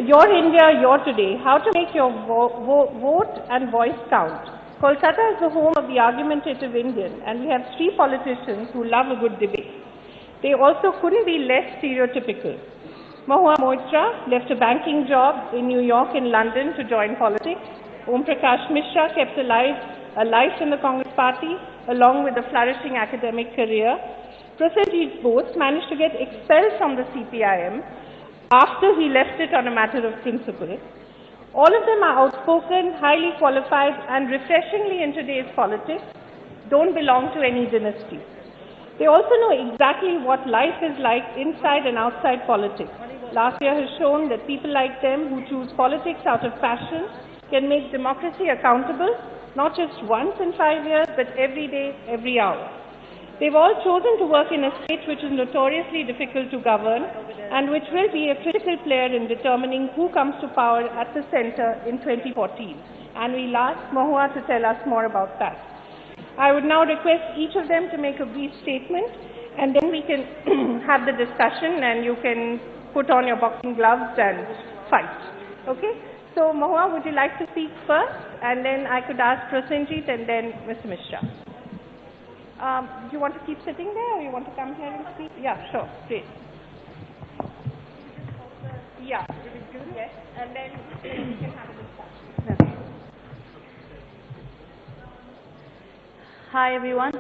Your India, your today, how to make your vote and voice count. Kolkata is the home of the argumentative Indian, and we have three politicians who love a good debate. They also couldn't be less stereotypical. Mahua Moitra left a banking job in New York and London to join politics. Prakash Mishra kept alive a life in the Congress party, along with a flourishing academic career. Prasenjit Bose managed to get expelled from the CPIM after he left it on a matter of principle. All of them are outspoken, highly qualified, and refreshingly in today's politics, don't belong to any dynasty. They also know exactly what life is like inside and outside politics. Last year has shown that people like them who choose politics out of passion can make democracy accountable, not just once in 5 years, but every day, every hour. They've all chosen to work in a state which is notoriously difficult to govern and which will be a critical player in determining who comes to power at the center in 2014. And we'll ask Mahua to tell us more about that. I would now request each of them to make a brief statement, and then we can have the discussion and you can put on your boxing gloves and fight. Okay? So Mahua, would you like to speak first? And then I could ask Prasenjit and then Mr. Mishra. Do you want to keep sitting there or you want to come here and speak? Yeah, sure. Great. Yeah, yes. And then we can have a discussion. Hi, everyone.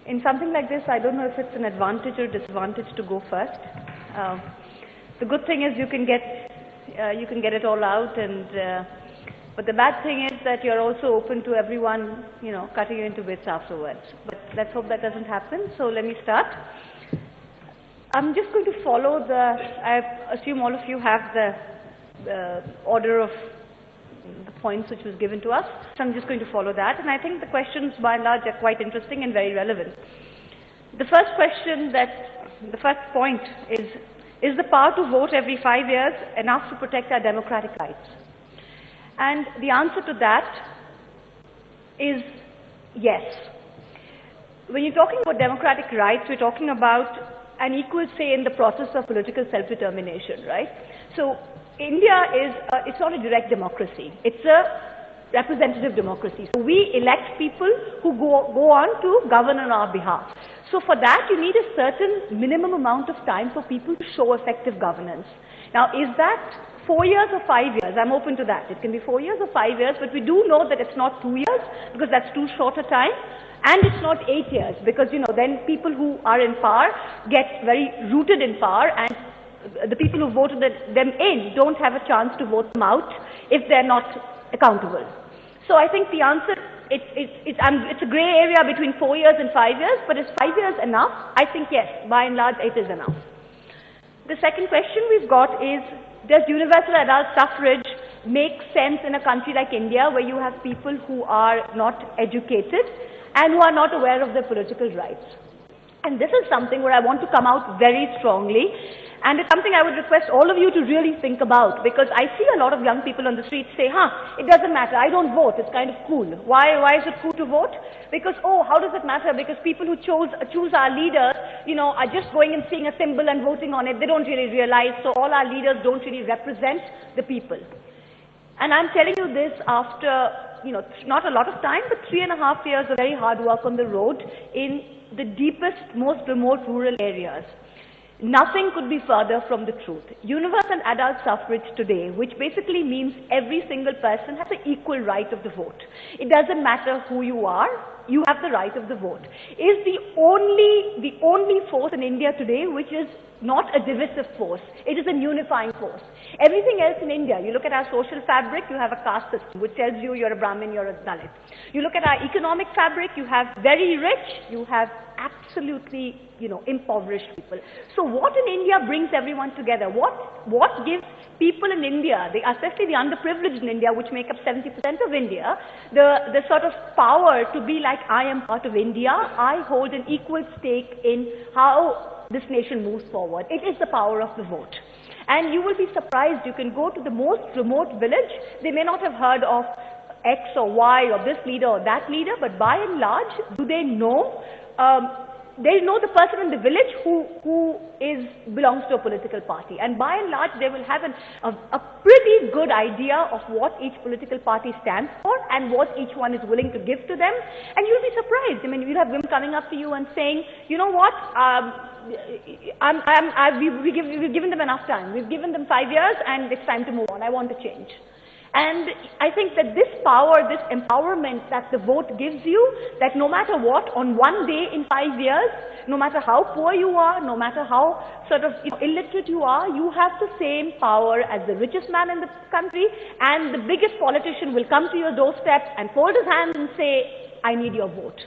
In something like this, I don't know if it's an advantage or disadvantage to go first. The good thing is you can get it all out, but the bad thing is that you're also open to everyone, cutting you into bits afterwards. But let's hope that doesn't happen. So let me start. I'm just going to follow I assume all of you have the order of the points which was given to us. So I'm just going to follow that. And I think the questions by and large are quite interesting and very relevant. The first point is the power to vote every 5 years enough to protect our democratic rights? And the answer to that is yes. When you're talking about democratic rights, we're talking about an equal say in the process of political self-determination, right? So India it's not a direct democracy. It's a representative democracy. So we elect people who go on to govern on our behalf. So for that, you need a certain minimum amount of time for people to show effective governance. Now, is that 4 years or 5 years? I'm open to that. It can be 4 years or 5 years, but we do know that it's not 2 years because that's too short a time. And it's not 8 years because, then people who are in power get very rooted in power, and the people who voted them in don't have a chance to vote them out if they're not accountable. So I think the answer, it's a grey area between 4 years and 5 years, but is 5 years enough? I think yes, by and large it is enough. The second question we've got is, does universal adult suffrage make sense in a country like India where you have people who are not educated and who are not aware of their political rights? And this is something where I want to come out very strongly, and it's something I would request all of you to really think about, because I see a lot of young people on the street say, it doesn't matter, I don't vote, it's kind of cool. Why is it cool to vote? Because, how does it matter? Because people who choose our leaders, are just going and seeing a symbol and voting on it. They don't really realize, so all our leaders don't really represent the people. And I'm telling you this after, not a lot of time, but 3.5 years of very hard work on the road in the deepest, most remote rural areas. Nothing could be further from the truth. Universal adult suffrage today, which basically means every single person has an equal right of the vote. It doesn't matter who you are, you have the right of the vote. Is the only force in India today which is not a divisive force. It is a unifying force. Everything else in India, you look at our social fabric, you have a caste system which tells you you're a Brahmin, you're a Dalit. You look at our economic fabric, you have very rich, you have absolutely, impoverished people. So what in India brings everyone together? What gives people in India, especially the underprivileged in India, which make up 70% of India, the sort of power to be like, I am part of India, I hold an equal stake in how this nation moves forward. It is the power of the vote. And you will be surprised, you can go to the most remote village, they may not have heard of X or Y or this leader or that leader, but by and large, do they know they know the person in the village who belongs to a political party, and by and large they will have a pretty good idea of what each political party stands for and what each one is willing to give to them, and you'll be surprised. I mean, you'll have women coming up to you and saying, you know what, we've given them enough time, we've given them 5 years and it's time to move on, I want to change. And I think that this power, this empowerment that the vote gives you, that no matter what, on one day in 5 years, no matter how poor you are, no matter how sort of illiterate you are, you have the same power as the richest man in the country, and the biggest politician will come to your doorstep and fold his hands and say, I need your vote.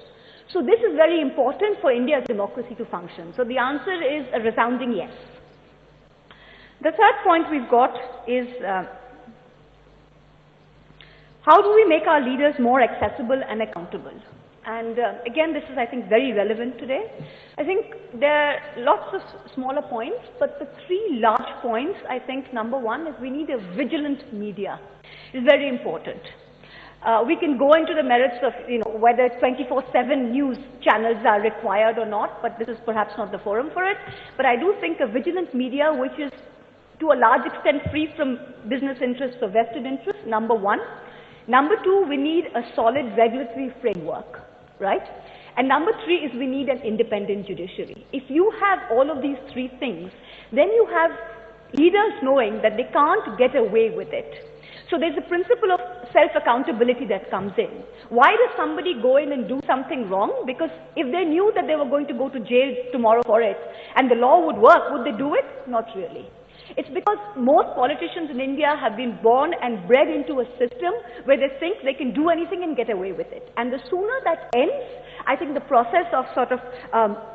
So this is very important for India's democracy to function. So the answer is a resounding yes. The third point we've got is, how do we make our leaders more accessible and accountable? And again, this is, I think, very relevant today. I think there are lots of smaller points, but the three large points, I think, number one is we need a vigilant media. It's very important. We can go into the merits of, whether 24/7 news channels are required or not, but this is perhaps not the forum for it. But I do think a vigilant media, which is to a large extent free from business interests or vested interests, number one. Number two, we need a solid regulatory framework, right? And number three is we need an independent judiciary. If you have all of these three things, then you have leaders knowing that they can't get away with it. So there's a principle of self-accountability that comes in. Why does somebody go in and do something wrong? Because if they knew that they were going to go to jail tomorrow for it, and the law would work, would they do it? Not really. It's because most politicians in India have been born and bred into a system where they think they can do anything and get away with it. And the sooner that ends, I think the process of sort of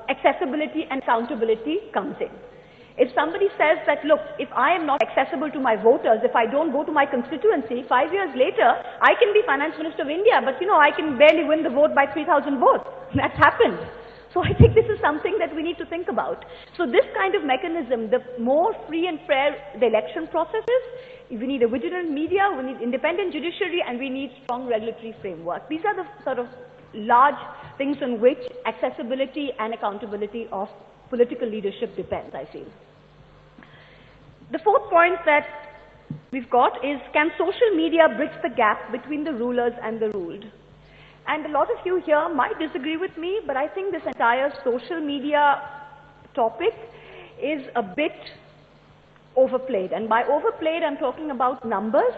accessibility and accountability comes in. If somebody says that, look, if I am not accessible to my voters, if I don't go to my constituency, 5 years later, I can be Finance Minister of India, but I can barely win the vote by 3,000 votes. That's happened. So I think this is something that we need to think about. So this kind of mechanism, the more free and fair the election process is, we need a vigilant media, we need independent judiciary, and we need strong regulatory framework. These are the sort of large things on which accessibility and accountability of political leadership depends, I feel. The fourth point that we've got is, can social media bridge the gap between the rulers and the ruled? And a lot of you here might disagree with me, but I think this entire social media topic is a bit overplayed. And by overplayed, I'm talking about numbers.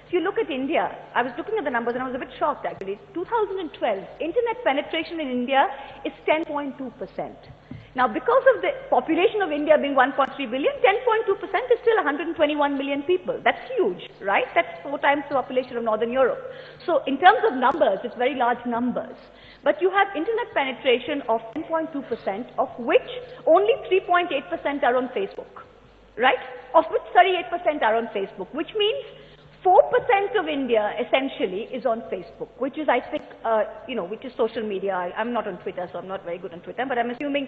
If you look at India, I was looking at the numbers and I was a bit shocked actually. 2012, internet penetration in India is 10.2%. Now, because of the population of India being 1.3 billion, 10.2% is still 121 million people. That's huge, right? That's 4 times the population of Northern Europe. So in terms of numbers, it's very large numbers. But you have internet penetration of 10.2%, of which only 3.8% are on Facebook, right? Of which 38% are on Facebook, which means 4% of India essentially is on Facebook, which is, I think, which is social media. I'm not on Twitter, so I'm not very good on Twitter, but I'm assuming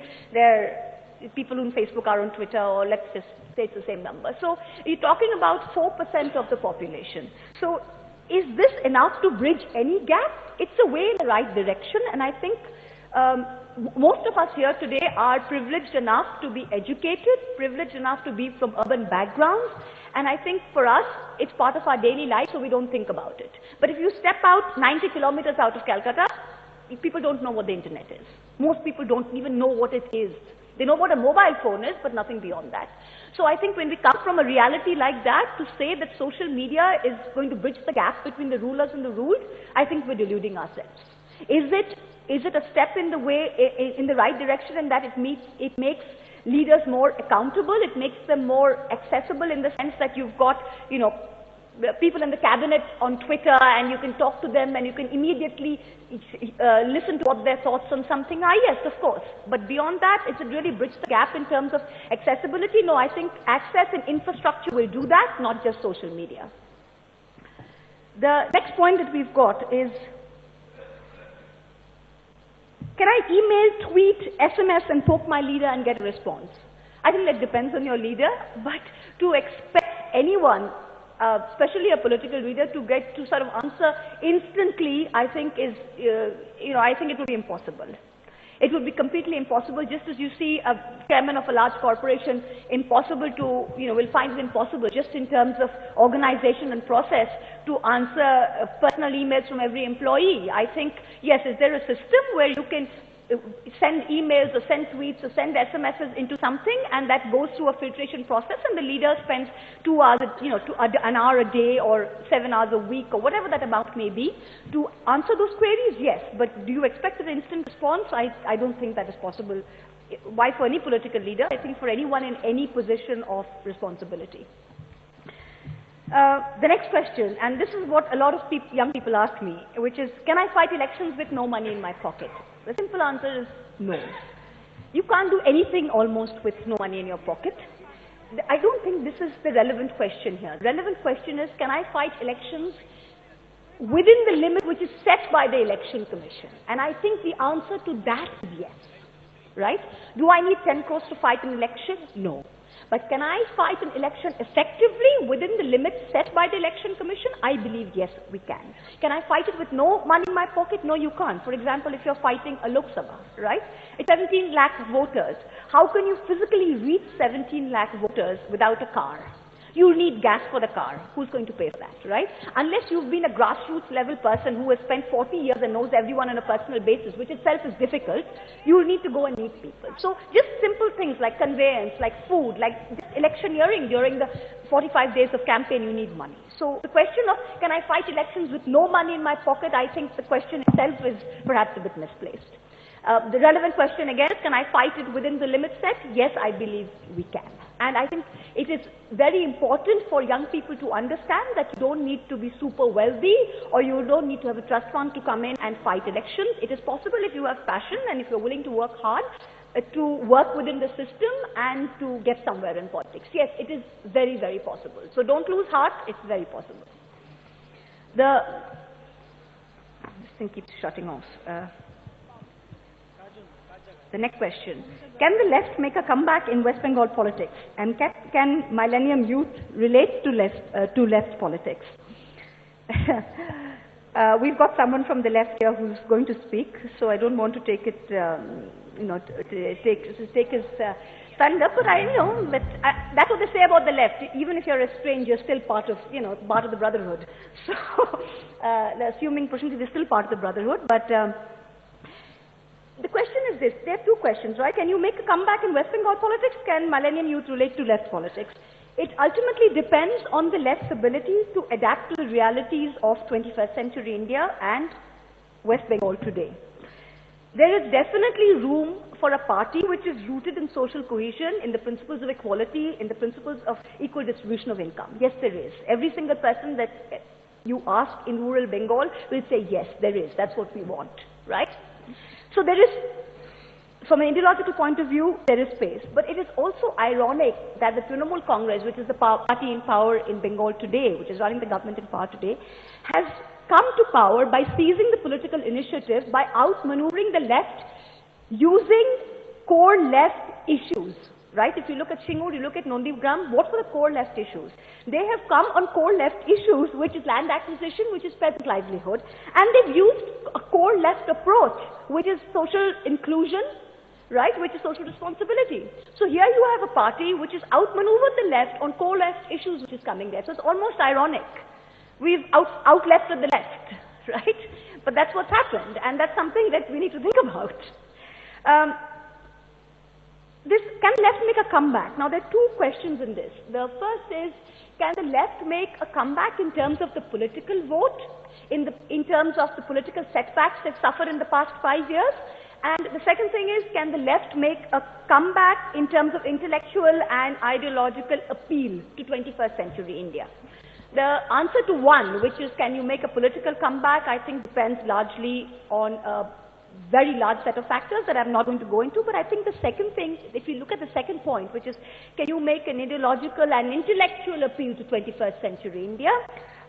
people on Facebook are on Twitter, or let's just say it's the same number. So you're talking about 4% of the population. So is this enough to bridge any gap? It's a way in the right direction, and I think most of us here today are privileged enough to be educated, privileged enough to be from urban backgrounds, and I think for us, it's part of our daily life, so we don't think about it. But if you step out 90 kilometers out of Calcutta, people don't know what the internet is. Most people don't even know what it is. They know what a mobile phone is, but nothing beyond that. So I think when we come from a reality like that, to say that social media is going to bridge the gap between the rulers and the ruled, I think we're deluding ourselves. Is it a step in the way, in the right direction, in that it makes leaders more accountable, it makes them more accessible in the sense that you've got, people in the cabinet on Twitter and you can talk to them and you can immediately listen to what their thoughts on something are? Yes, of course. But beyond that, is it really bridge the gap in terms of accessibility? No, I think access and infrastructure will do that, not just social media. The next point that we've got is, can I email, tweet, SMS and poke my leader and get a response? I think that depends on your leader, but to expect anyone, especially a political leader, to sort of answer instantly, I think is, I think it would be impossible. It would be completely impossible, just as you see a chairman of a large corporation, impossible to, will find it impossible just in terms of organization and process to answer personal emails from every employee. I think, yes, is there a system where you can send emails or send tweets or send SMSs into something, and that goes through a filtration process, and the leader spends 2 hours, an hour a day or 7 hours a week or whatever that amount may be to answer those queries? Yes, but do you expect an instant response? I don't think that is possible. Why for any political leader? I think for anyone in any position of responsibility. The next question, and this is what a lot of young people ask me, which is, can I fight elections with no money in my pocket? The simple answer is no. You can't do anything almost with no money in your pocket. I don't think this is the relevant question here. The relevant question is, can I fight elections within the limit which is set by the Election Commission? And I think the answer to that is yes. Right? Do I need 10 crores to fight an election? No. But can I fight an election effectively within the limits set by the Election Commission? I believe yes, we can. Can I fight it with no money in my pocket? No, you can't. For example, if you're fighting a Lok Sabha, right? It's 17 lakh voters. How can you physically reach 17 lakh voters without a car? You need gas for the car. Who's going to pay for that, right? Unless you've been a grassroots level person who has spent 40 years and knows everyone on a personal basis, which itself is difficult, you will need to go and meet people. So just simple things like conveyance, like food, like electioneering during the 45 days of campaign, you need money. So the question of, can I fight elections with no money in my pocket, I think the question itself is perhaps a bit misplaced. The relevant question again is, can I fight it within the limit set? Yes, I believe we can. And I think it is very important for young people to understand that you don't need to be super wealthy or you don't need to have a trust fund to come in and fight elections. It is possible if you have passion and if you're willing to work hard to work within the system and to get somewhere in politics. Yes, it is very, very possible. So don't lose heart, it's very possible. This thing keeps shutting off. The next question, can the left make a comeback in West Bengal politics? And can millennium youth relate to left politics? We've got someone from the left here who's going to speak, so I don't want to take it, take his thunder, but I know that that's what they say about the left. Even if you're a stranger, you're still part of, part of the brotherhood. So, assuming Prasenjit is still part of the brotherhood, but the question is this, there are two questions, right? Can you make a comeback in West Bengal politics? Can millennium youth relate to left politics? It ultimately depends on the left's ability to adapt to the realities of 21st century India and West Bengal today. There is definitely room for a party which is rooted in social cohesion, in the principles of equality, in the principles of equal distribution of income. Yes, there is. Every single person that you ask in rural Bengal will say, yes, there is. That's what we want, right? So there is, from an ideological point of view, there is space. But it is also ironic that the Trinamool Congress, which is the party in power in Bengal today, which is running the government in power today, has come to power by seizing the political initiative, by outmaneuvering the left using core left issues. Right? If you look at Shingur, you look at Nondigram, what were the core left issues? They have come on core left issues, which is land acquisition, which is peasant livelihood, and they've used a core left approach, which is social inclusion, right, which is social responsibility. So here you have a party which has outmaneuvered the left on core left issues, which is coming there. So it's almost ironic. We've out-lefted the left, right? But that's what's happened, and that's something that we need to think about. Can the left make a comeback? Now, there are two questions in this. The first is, can the left make a comeback in terms of the political vote, in terms of the political setbacks they've suffered in the past 5 years? And the second thing is, can the left make a comeback in terms of intellectual and ideological appeal to 21st century India? The answer to one, which is, can you make a political comeback, I think depends largely on a very large set of factors that I'm not going to go into, but I think the second thing, if you look at the second point, which is, can you make an ideological and intellectual appeal to 21st century India?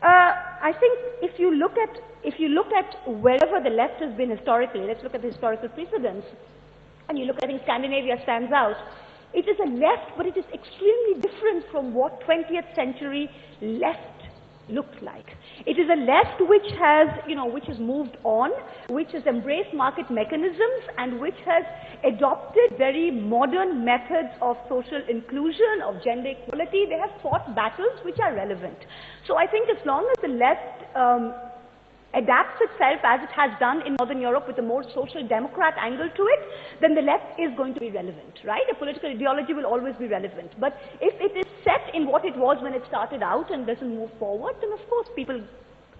I think if you look at wherever the left has been historically, let's look at the historical precedents, and you look at, I think Scandinavia stands out. It is a left, but it is extremely different from what 20th century left looked like. It is a left which has, which has moved on, which has embraced market mechanisms, and which has adopted very modern methods of social inclusion, of gender equality. They have fought battles which are relevant. So I think as long as the left adapts itself as it has done in Northern Europe with a more social democrat angle to it, then the left is going to be relevant, right? A political ideology will always be relevant. But if it is set in what it was when it started out and doesn't move forward, then of course people,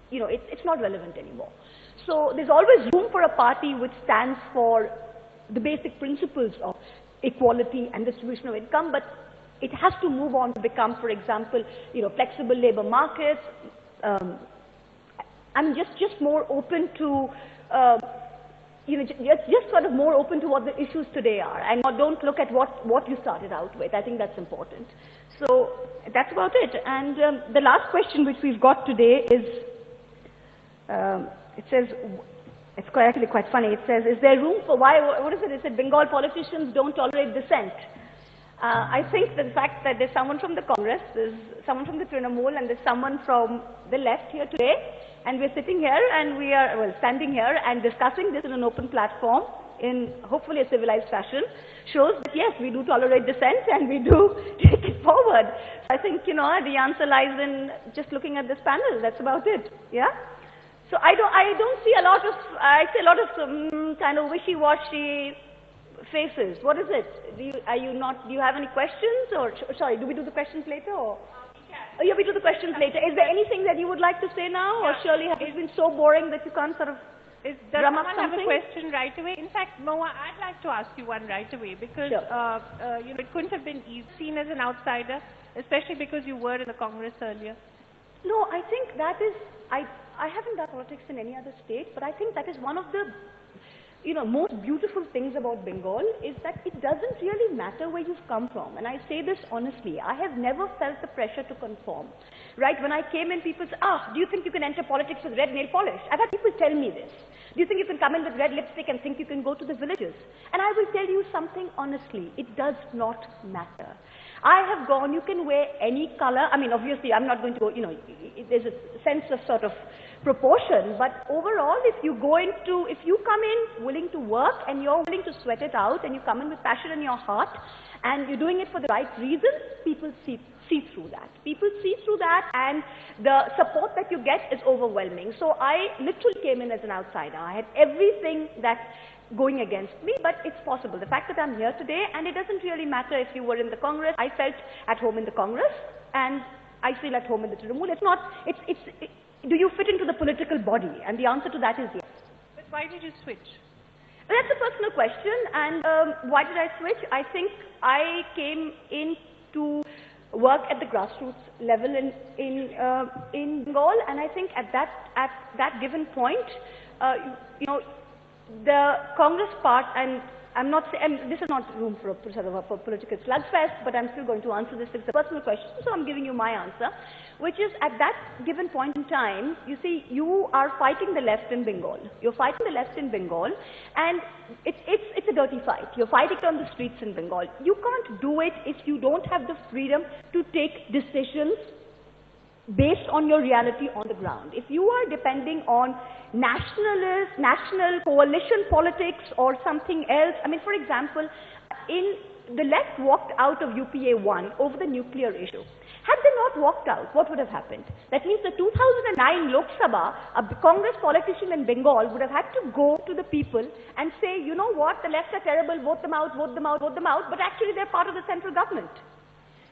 it's not relevant anymore. So there's always room for a party which stands for the basic principles of equality and distribution of income, but it has to move on to become, for example, flexible labor markets, just more open to, just sort of more open to what the issues today are, and don't look at what you started out with. I think that's important. So that's about it. And the last question which we've got today is, it says, it's actually quite funny. It says, is there room for, what is it? It said, Bengal politicians don't tolerate dissent. I think the fact that there's someone from the Congress, there's someone from the Trinamool, and there's someone from the left here today, and we're sitting here and we are, standing here and discussing this in an open platform in hopefully a civilized fashion, shows that yes, we do tolerate dissent and we do take it forward. So I think, the answer lies in just looking at this panel. That's about it. Yeah? So I don't see a lot of, I see a lot of kind of wishy-washy faces. What is it? Do you have any questions, or sorry, do we do the questions later, or? Oh, yeah, we do the questions later. Is there anything that you would like to say now, or surely has it been so boring that you can't sort of drum up something? Does someone have a question right away? In fact, Mahua, I'd like to ask you one right away, because it couldn't have been seen as an outsider, especially because you were in the Congress earlier. No, I think that is, I haven't done politics in any other state, but I think that is one of the most beautiful things about Bengal is that it doesn't really matter where you've come from. And I say this honestly, I have never felt the pressure to conform. Right? When I came in, people said, do you think you can enter politics with red nail polish? I've had people tell me this. Do you think you can come in with red lipstick and think you can go to the villages? And I will tell you something honestly, it does not matter. I have gone, you can wear any color. I mean, obviously, I'm not going to go, there's a sense of sort of proportion, but overall, if you come in willing to work and you're willing to sweat it out and you come in with passion in your heart and you're doing it for the right reasons, people see through that. People see through that, and the support that you get is overwhelming. So I literally came in as an outsider. I had everything that's going against me, but it's possible. The fact that I'm here today, and it doesn't really matter if you were in the Congress. I felt at home in the Congress, and I feel at home in the Trinamool. Do you fit into the political body? And the answer to that is yes. But why did you switch? That's a personal question, and why did I switch? I think I came in to work at the grassroots level in Bengal, and I think at that given point, the Congress part, and I'm not saying, this is not room for a sort of a political slugfest, but I'm still going to answer this. It's a personal question, so I'm giving you my answer, which is at that given point in time, you see, you are fighting the left in Bengal. You're fighting the left in Bengal, and it's a dirty fight. You're fighting on the streets in Bengal. You can't do it if you don't have the freedom to take decisions based on your reality on the ground. If you are depending on national coalition politics or something else, I mean, for example, the left walked out of UPA 1 over the nuclear issue. Had they not walked out, what would have happened? That means the 2009 Lok Sabha, a Congress politician in Bengal would have had to go to the people and say, you know what, the left are terrible, vote them out, vote them out, vote them out, but actually they're part of the central government.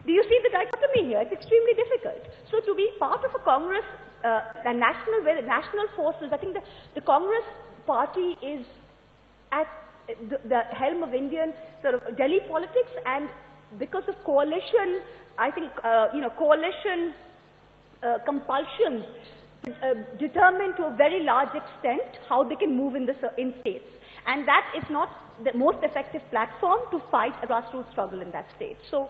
Do you see the dichotomy here? It's extremely difficult. So to be part of a Congress, national forces, I think the Congress party is at the helm of Indian sort of Delhi politics, and because of coalition, I think, coalition compulsions determine to a very large extent how they can move in states. And that is not the most effective platform to fight a grassroots struggle in that state. So,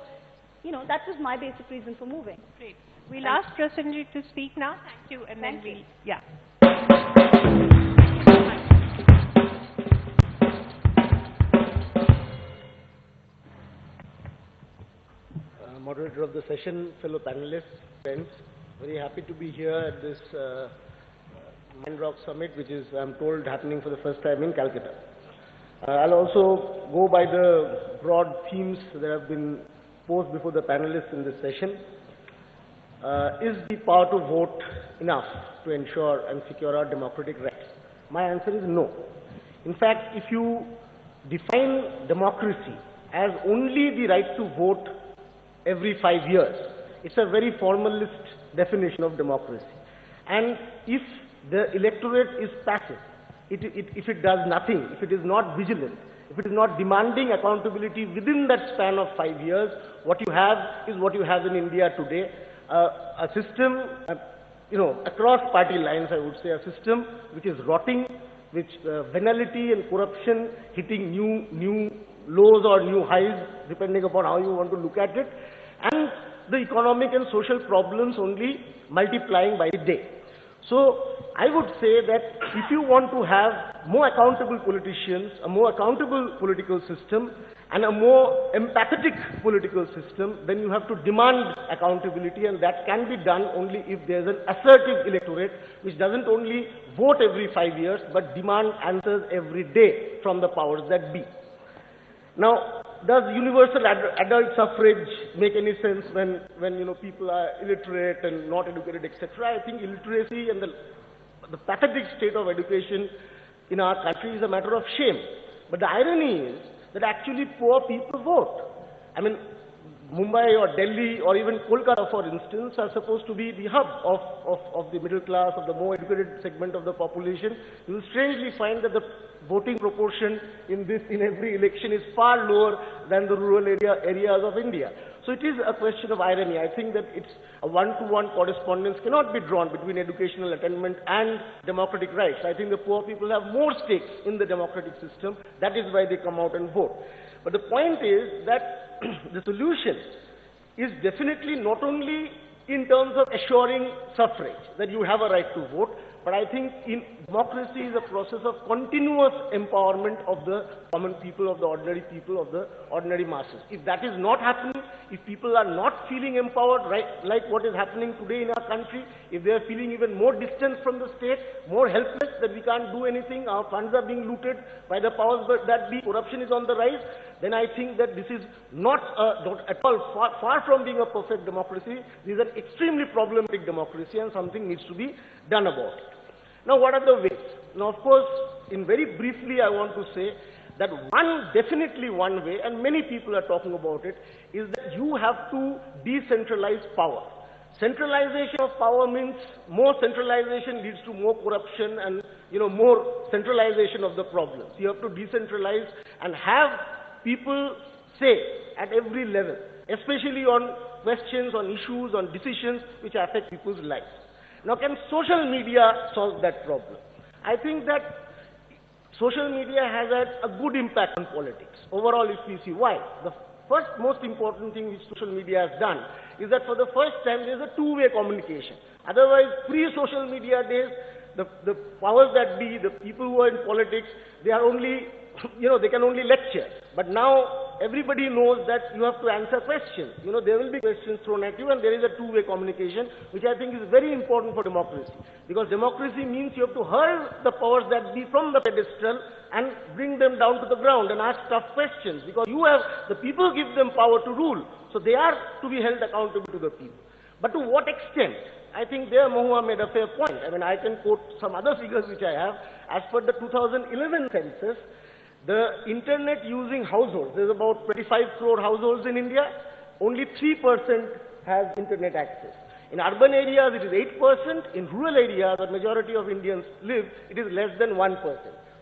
that was my basic reason for moving. Great. We'll ask Prasenjit to speak now. Thank you. And then yeah. Moderator of the session, fellow panelists, friends, Very happy to be here at this Mind Rock Summit, which is, I'm told, happening for the first time in Calcutta. I'll also go by the broad themes that have been posed before the panelists in this session. Is the power to vote enough to ensure and secure our democratic rights? My answer is no. In fact, if you define democracy as only the right to vote every 5 years, it's a very formalist definition of democracy. And if the electorate is passive, if it does nothing, if it is not vigilant, if it is not demanding accountability within that span of 5 years, what you have is what you have in India today, a system, across party lines, I would say, a system which is rotting, which venality and corruption hitting new lows or new highs, depending upon how you want to look at it, and the economic and social problems only multiplying by the day. So I would say that if you want to have more accountable politicians, a more accountable political system, and a more empathetic political system, then you have to demand accountability, and that can be done only if there's an assertive electorate which doesn't only vote every 5 years but demand answers every day from the powers that be. Now, does universal adult suffrage make any sense when people are illiterate and not educated, etc.? I think illiteracy and the pathetic state of education in our country is a matter of shame. But the irony is that actually poor people vote. I mean, Mumbai or Delhi or even Kolkata, for instance, are supposed to be the hub of the middle class, of the more educated segment of the population. You will strangely find that the voting proportion in every election is far lower than the rural areas of India. So it is a question of irony. I think that it's a one-to-one correspondence cannot be drawn between educational attainment and democratic rights. I think the poor people have more stakes in the democratic system. That is why they come out and vote. But the point is that the solution is definitely not only in terms of assuring suffrage, that you have a right to vote, but I think democracy is a process of continuous empowerment of the common people, of the ordinary masses. If that is not happening, if people are not feeling empowered, right, like what is happening today in our country, if they are feeling even more distant from the state, more helpless, that we can't do anything, our funds are being looted by the powers that be, corruption is on the rise, then I think that this is not at all, far from being a perfect democracy. This is an extremely problematic democracy, and something needs to be done about it. Now, what are the ways? Now, of course, in very briefly, I want to say that definitely one way, and many people are talking about it, is that you have to decentralize power. Centralization of power means more centralization leads to more corruption and, more centralization of the problems. You have to decentralize and have people say at every level, especially on questions, on issues, on decisions which affect people's lives. Now, can social media solve that problem? I think that social media has had a good impact on politics. Overall, if we see why, the first most important thing which social media has done is that for the first time there is a two-way communication. Otherwise, pre-social media days, the powers that be, the people who are in politics, they are only, they can only lecture. But now everybody knows that you have to answer questions. There will be questions thrown at you, and there is a two-way communication, which I think is very important for democracy. Because democracy means you have to hurl the powers that be from the pedestal and bring them down to the ground and ask tough questions. Because the people give them power to rule. So they are to be held accountable to the people. But to what extent? I think there Mahua made a fair point. I mean, I can quote some other figures which I have. As per the 2011 census, the internet using households, there's about 25 crore households in India, only 3% has internet access. In urban areas it is 8%, in rural areas where majority of Indians live, it is less than 1%.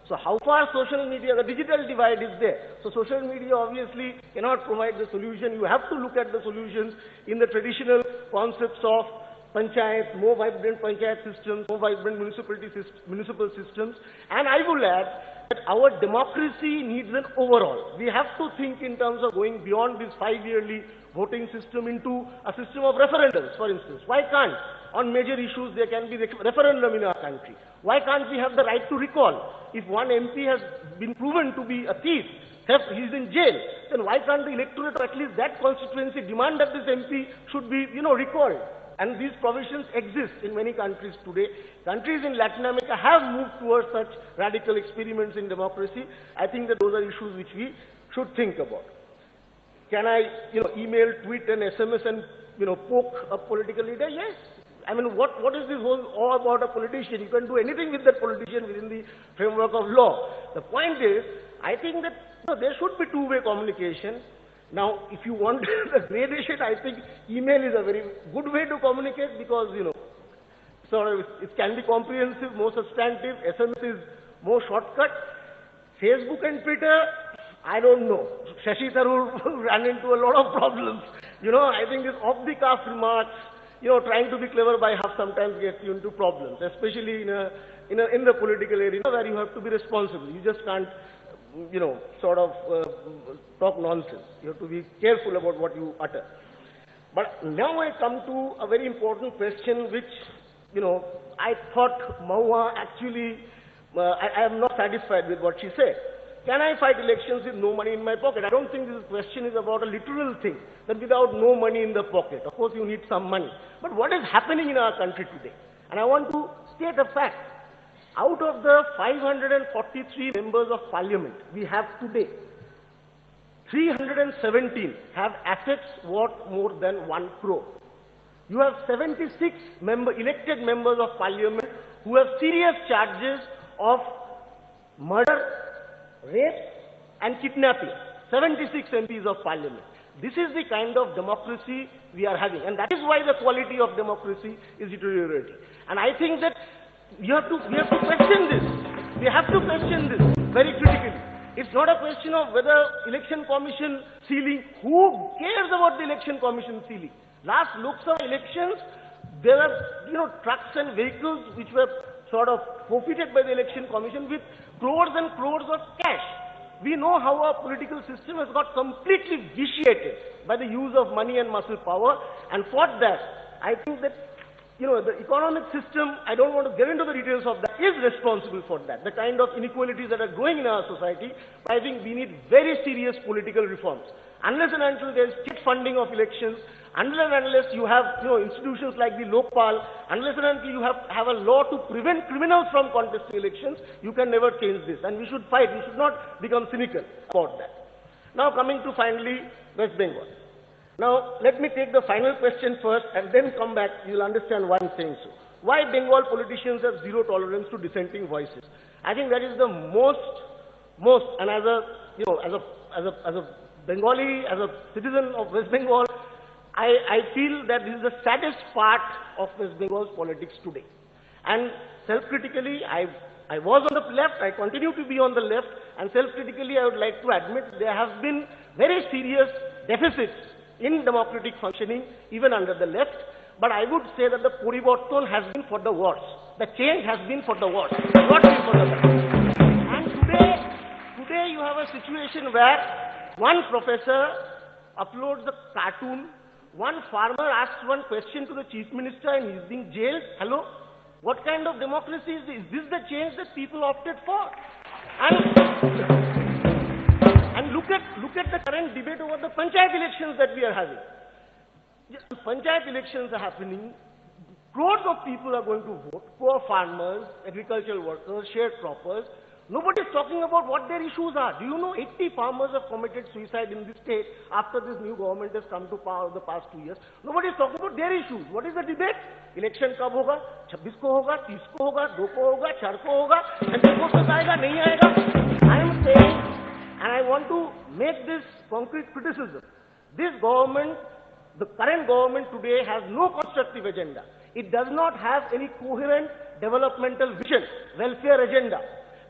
So how far social media, the digital divide is there. So social media obviously cannot provide the solution. You have to look at the solutions in the traditional concepts of panchayat, more vibrant panchayat systems, more vibrant municipal systems. And I will add that our democracy needs an overhaul. We have to think in terms of going beyond this 5-yearly voting system into a system of referendums, for instance. Why can't, on major issues, there can be referendum in our country? Why can't we have the right to recall? If one MP has been proven to be a thief, theft, he is in jail, then why can't the electorate or at least that constituency demand that this MP should be, recalled? And these provisions exist in many countries today. Countries in Latin America have moved towards such radical experiments in democracy. I think that those are issues which we should think about. Can I, email, tweet and SMS and, poke a political leader? Yes. I mean, what is this whole all about a politician? You can do anything with that politician within the framework of law. The point is, I think that there should be two-way communication. Now, if you want the gradation, I think email is a very good way to communicate because, it can be comprehensive, more substantive. SMS is more shortcut. Facebook and Twitter, I don't know. Shashi Tharoor ran into a lot of problems. I think this off-the-cuff remarks, trying to be clever by half sometimes gets you into problems, especially in the political arena where you have to be responsible. You just can't, talk nonsense. You have to be careful about what you utter. But now I come to a very important question which, I thought Mahua actually, I am not satisfied with what she said. Can I fight elections with no money in my pocket? I don't think this question is about a literal thing, that without no money in the pocket. Of course, you need some money. But what is happening in our country today? And I want to state a fact. Out of the 543 members of parliament we have today, 317 have assets worth more than 1 crore. You have 76 elected members of parliament who have serious charges of murder, rape and kidnapping. 76 MPs of parliament. This is the kind of democracy we are having, and that is why the quality of democracy is deteriorating. And I think that we have to question this. We have to question this very critically. It's not a question of whether election commission ceiling. Who cares about the election commission ceiling? Last Lok Sabha elections, there were trucks and vehicles which were sort of forfeited by the election commission with crores and crores of cash. We know how our political system has got completely vitiated by the use of money and muscle power, and for that, I think that the economic system, I don't want to get into the details of that, is responsible for that. The kind of inequalities that are growing in our society, I think we need very serious political reforms. Unless and until there is state funding of elections, unless you have institutions like the Lokpal, unless and until you have a law to prevent criminals from contesting elections, you can never change this. And we should fight. We should not become cynical about that. Now coming to finally West Bengal. Now let me take the final question first and then come back. You will understand why I am saying so. Why Bengal politicians have zero tolerance to dissenting voices? I think that is the most, and as a Bengali, as a citizen of West Bengal, I feel that this is the saddest part of West Bengal's politics today. And self-critically, I was on the left, I continue to be on the left, and self-critically I would like to admit there have been very serious deficits in democratic functioning, even under the left. But I would say that the Poriborton has been for the worse. The change has been for the worse, not been for the better. And today you have a situation where one professor uploads a cartoon, one farmer asks one question to the chief minister and he is being jailed. Hello? What kind of democracy is this? Is this the change that people opted for? And look at the current debate over the panchayat elections that we are having. Panchayat elections are happening. Crores of people are going to vote. Poor farmers, agricultural workers, sharecroppers. Nobody is talking about what their issues are. Do you know 80 farmers have committed suicide in this state after this new government has come to power over the past 2 years? Nobody is talking about their issues. What is the debate? Election kab hoga? 26 ko hoga? 30 ko hoga? 2 ko hoga? 4 ko hoga? And then vote aayega, nahi aayega? I am saying, and I want to make this concrete criticism. This government, the current government today has no constructive agenda. It does not have any coherent developmental vision, welfare agenda.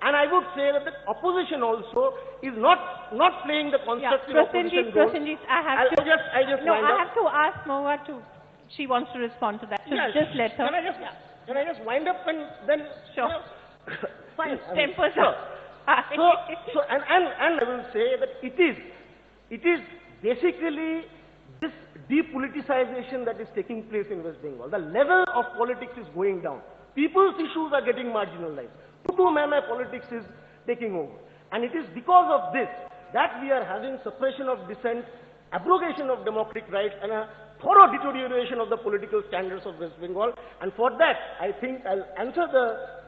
And I would say that the opposition also is not playing the constructive opposition role. Prasenjit, I have to ask Mahua to, she wants to respond to that. So yes, just let her. Can I just wind up and then? Sure. Fine. Tempers sure. And I will say that it is basically this depoliticization that is taking place in West Bengal. The level of politics is going down. People's issues are getting marginalized. Politics is taking over. And it is because of this that we are having suppression of dissent, abrogation of democratic rights, and a thorough deterioration of the political standards of West Bengal. And for that, I think I'll answer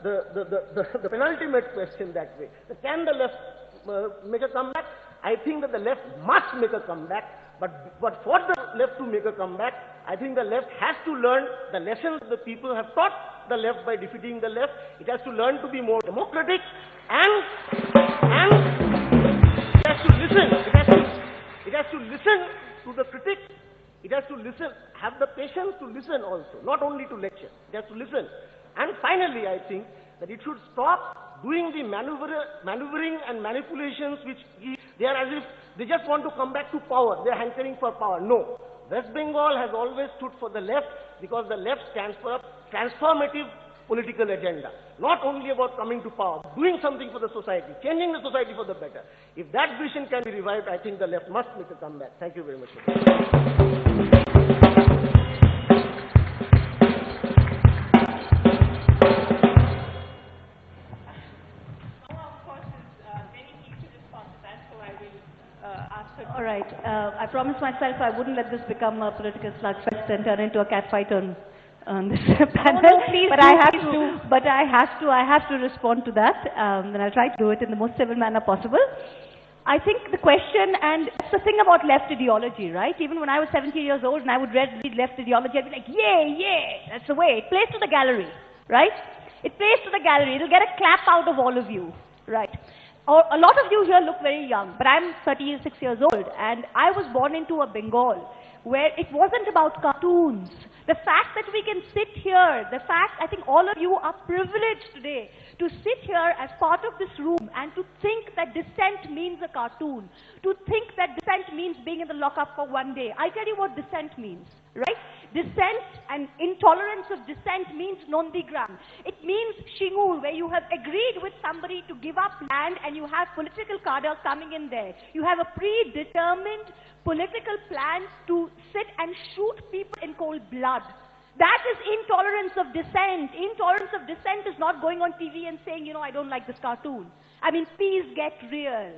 the penultimate question that way. Can the left make a comeback? I think that the left must make a comeback. But for the left to make a comeback, I think the left has to learn the lessons the people have taught the left by defeating the left. It has to learn to be more democratic, and it has to listen. It has to listen to the critics. It has to listen, have the patience to listen also, not only to lecture. It has to listen. And finally, I think that it should stop doing the maneuvering and manipulations which they are as if they just want to come back to power. They are hankering for power. No. West Bengal has always stood for the left because the left stands for a transformative political agenda. Not only about coming to power, doing something for the society, changing the society for the better. If that vision can be revived, I think the left must make a comeback. Thank you very much. All right. I promised myself I wouldn't let this become a political slugfest and turn into a catfight on this panel. No, please, but I have to respond to that, and I'll try to do it in the most civil manner possible. I think the question, and that's the thing about left ideology, right? Even when I was 17 years old and I would read left ideology, I'd be like, yay, that's the way. It plays to the gallery, right? It plays to the gallery. It'll get a clap out of all of you, right? A lot of you here look very young, but I'm 36 years old, and I was born into a Bengal where it wasn't about cartoons. The fact that we can sit here, I think all of you are privileged today to sit here as part of this room and to think that dissent means a cartoon, to think that dissent means being in the lockup for one day. I'll tell you what dissent means, right? Dissent and intolerance of dissent means Nondigram. It means Shingur, where you have agreed with somebody to give up land and you have political cadre coming in there. You have a predetermined political plan to sit and shoot people in cold blood. That is intolerance of dissent. Intolerance of dissent is not going on TV and saying, I don't like this cartoon. I mean, please get real.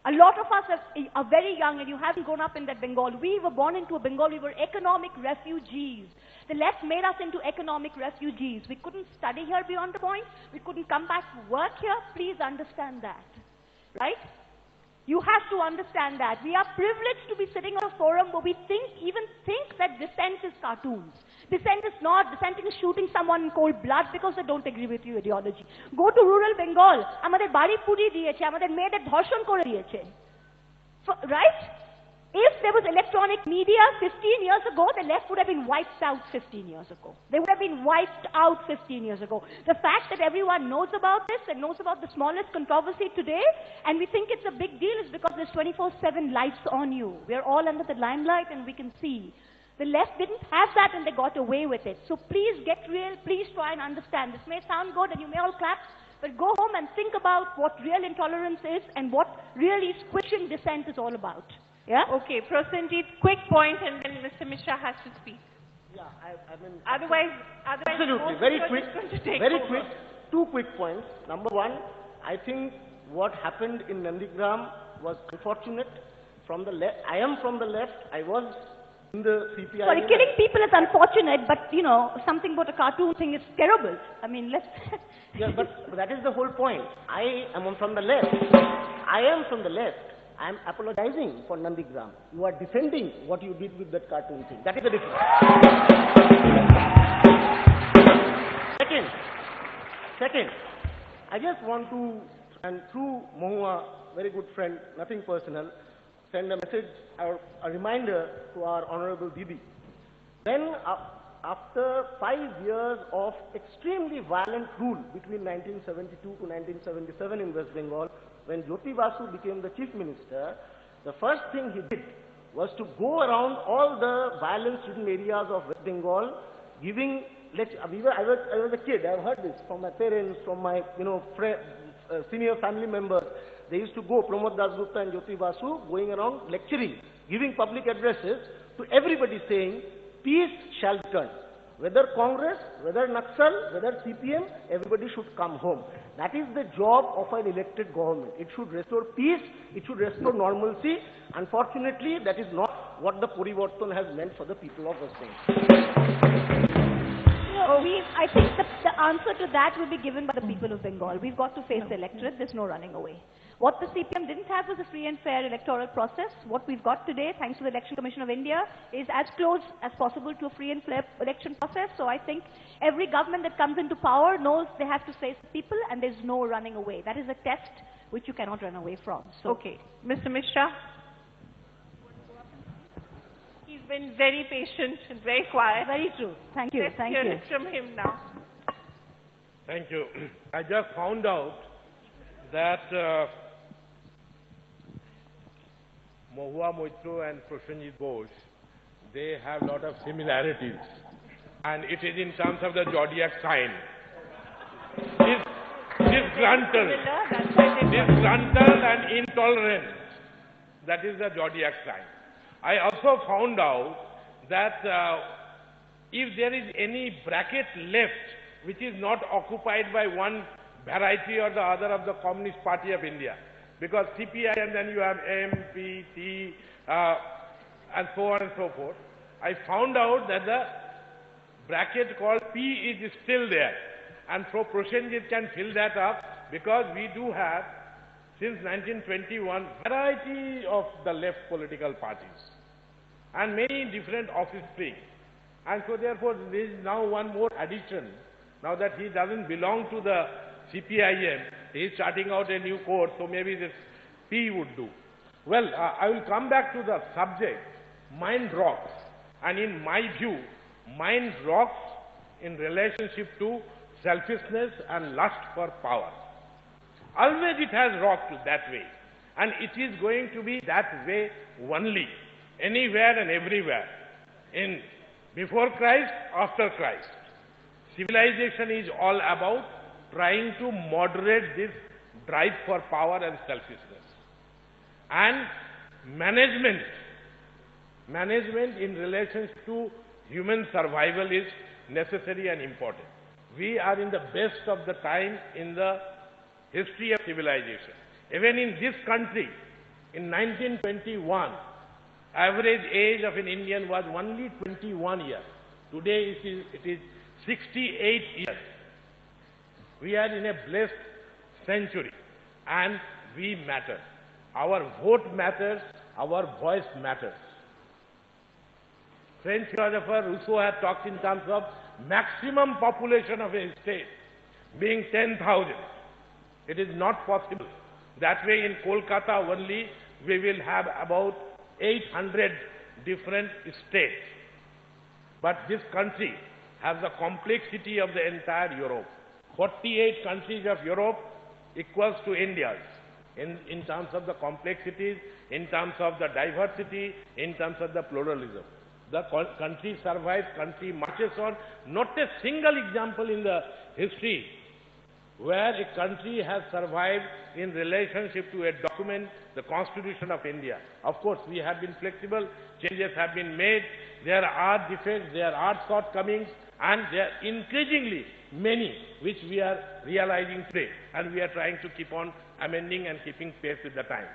A lot of us are very young, and you haven't grown up in that Bengal. We were born into a Bengal. We were economic refugees. The left made us into economic refugees. We couldn't study here beyond the point. We couldn't come back to work here. Please understand that, right? You have to understand that. We are privileged to be sitting on a forum where we even think that dissent is cartoons. Dissent is not. Dissent is shooting someone in cold blood because they don't agree with your ideology. Go to rural Bengal. Amader bari puri diyeche, amader meeder dhorshon kore diyeche. Right? If there was electronic media 15 years ago, the left would have been wiped out 15 years ago. They would have been wiped out 15 years ago. The fact that everyone knows about this and knows about the smallest controversy today, and we think it's a big deal, is because there's 24/7 lights on you. We're all under the limelight and we can see. The left didn't have that and they got away with it. So please get real, please try and understand. This may sound good and you may all clap, but go home and think about what real intolerance is and what really squishing dissent is all about. Yeah? Okay, Prasenjit, quick point, and then Mr. Mishra has to speak. Yeah, I mean... Otherwise absolutely, very quick, two quick points. Number one, I think what happened in Nandigram was unfortunate. From the left, I am from the left, I was in the CPI. Sorry, killing people is unfortunate, but, something about a cartoon thing is terrible. I mean, let's... Yeah, but that is the whole point. I am from the left. I am from the left. I am apologizing for Nandigram. You are defending what you did with that cartoon thing. That is the difference. Second, I just want to, and through Mahua, very good friend, nothing personal, send a message or a reminder to our Honorable Didi. Then, after 5 years of extremely violent rule between 1972 to 1977 in West Bengal, when Jyoti Basu became the chief minister, the first thing he did was to go around all the violence-ridden areas of West Bengal, giving lectures. I was a kid. I've heard this from my parents, from my senior family members. They used to go, Pramod Dasgupta and Jyoti Basu, going around lecturing, giving public addresses to everybody saying, peace shall return. Whether Congress, whether Naxal, whether CPM, everybody should come home. That is the job of an elected government. It should restore peace, it should restore normalcy. Unfortunately, that is not what the Purivartan has meant for the people of West Bengal. I think the answer to that will be given by the people of Bengal. We've got to face the electorate. There's no running away. What the CPM didn't have was a free and fair electoral process. What we've got today, thanks to the Election Commission of India, is as close as possible to a free and fair election process. So I think every government that comes into power knows they have to face the people, and there's no running away. That is a test which you cannot run away from. So. Okay. Mr. Mishra? He's been very patient and very quiet. Very true. Thank you. Let's Thank hear you. it from him now. Thank you. I just found out that Mahua Moitra and Prasenjit Bose, they have a lot of similarities. And it is in terms of the zodiac sign. Disgruntled and intolerant, that is the zodiac sign. I also found out that if there is any bracket left which is not occupied by one variety or the other of the Communist Party of India, because CPI and then you have M, P, T, and so on and so forth, I found out that the bracket called P is still there. And so Prasenjit can fill that up, because we do have, since 1921, variety of the left political parties and many different office springs. And so therefore there is now one more addition. Now that he doesn't belong to the CPIM, he is starting out a new course, so maybe this P would do. Well, I will come back to the subject. Mind rocks. And in my view, mind rocks in relationship to selfishness and lust for power. Always it has rocked that way. And it is going to be that way only, anywhere and everywhere. In before Christ, after Christ. Civilization is all about trying to moderate this drive for power and selfishness. And management in relation to human survival is necessary and important. We are in the best of the time in the history of civilization. Even in this country, in 1921, average age of an Indian was only 21 years. Today it is 68 years. We are in a blessed century, and we matter. Our vote matters, our voice matters. French philosopher Rousseau had talked in terms of maximum population of a state being 10,000. It is not possible. That way in Kolkata only we will have about 800 different states. But this country has the complexity of the entire Europe. 48 countries of Europe equals to India's in terms of the complexities, in terms of the diversity, in terms of the pluralism. The country survives, country marches on. Not a single example in the history where a country has survived in relationship to a document, the Constitution of India. Of course, we have been flexible, changes have been made, there are defects, there are shortcomings, and there are increasingly many which we are realizing today, and we are trying to keep on amending and keeping pace with the time.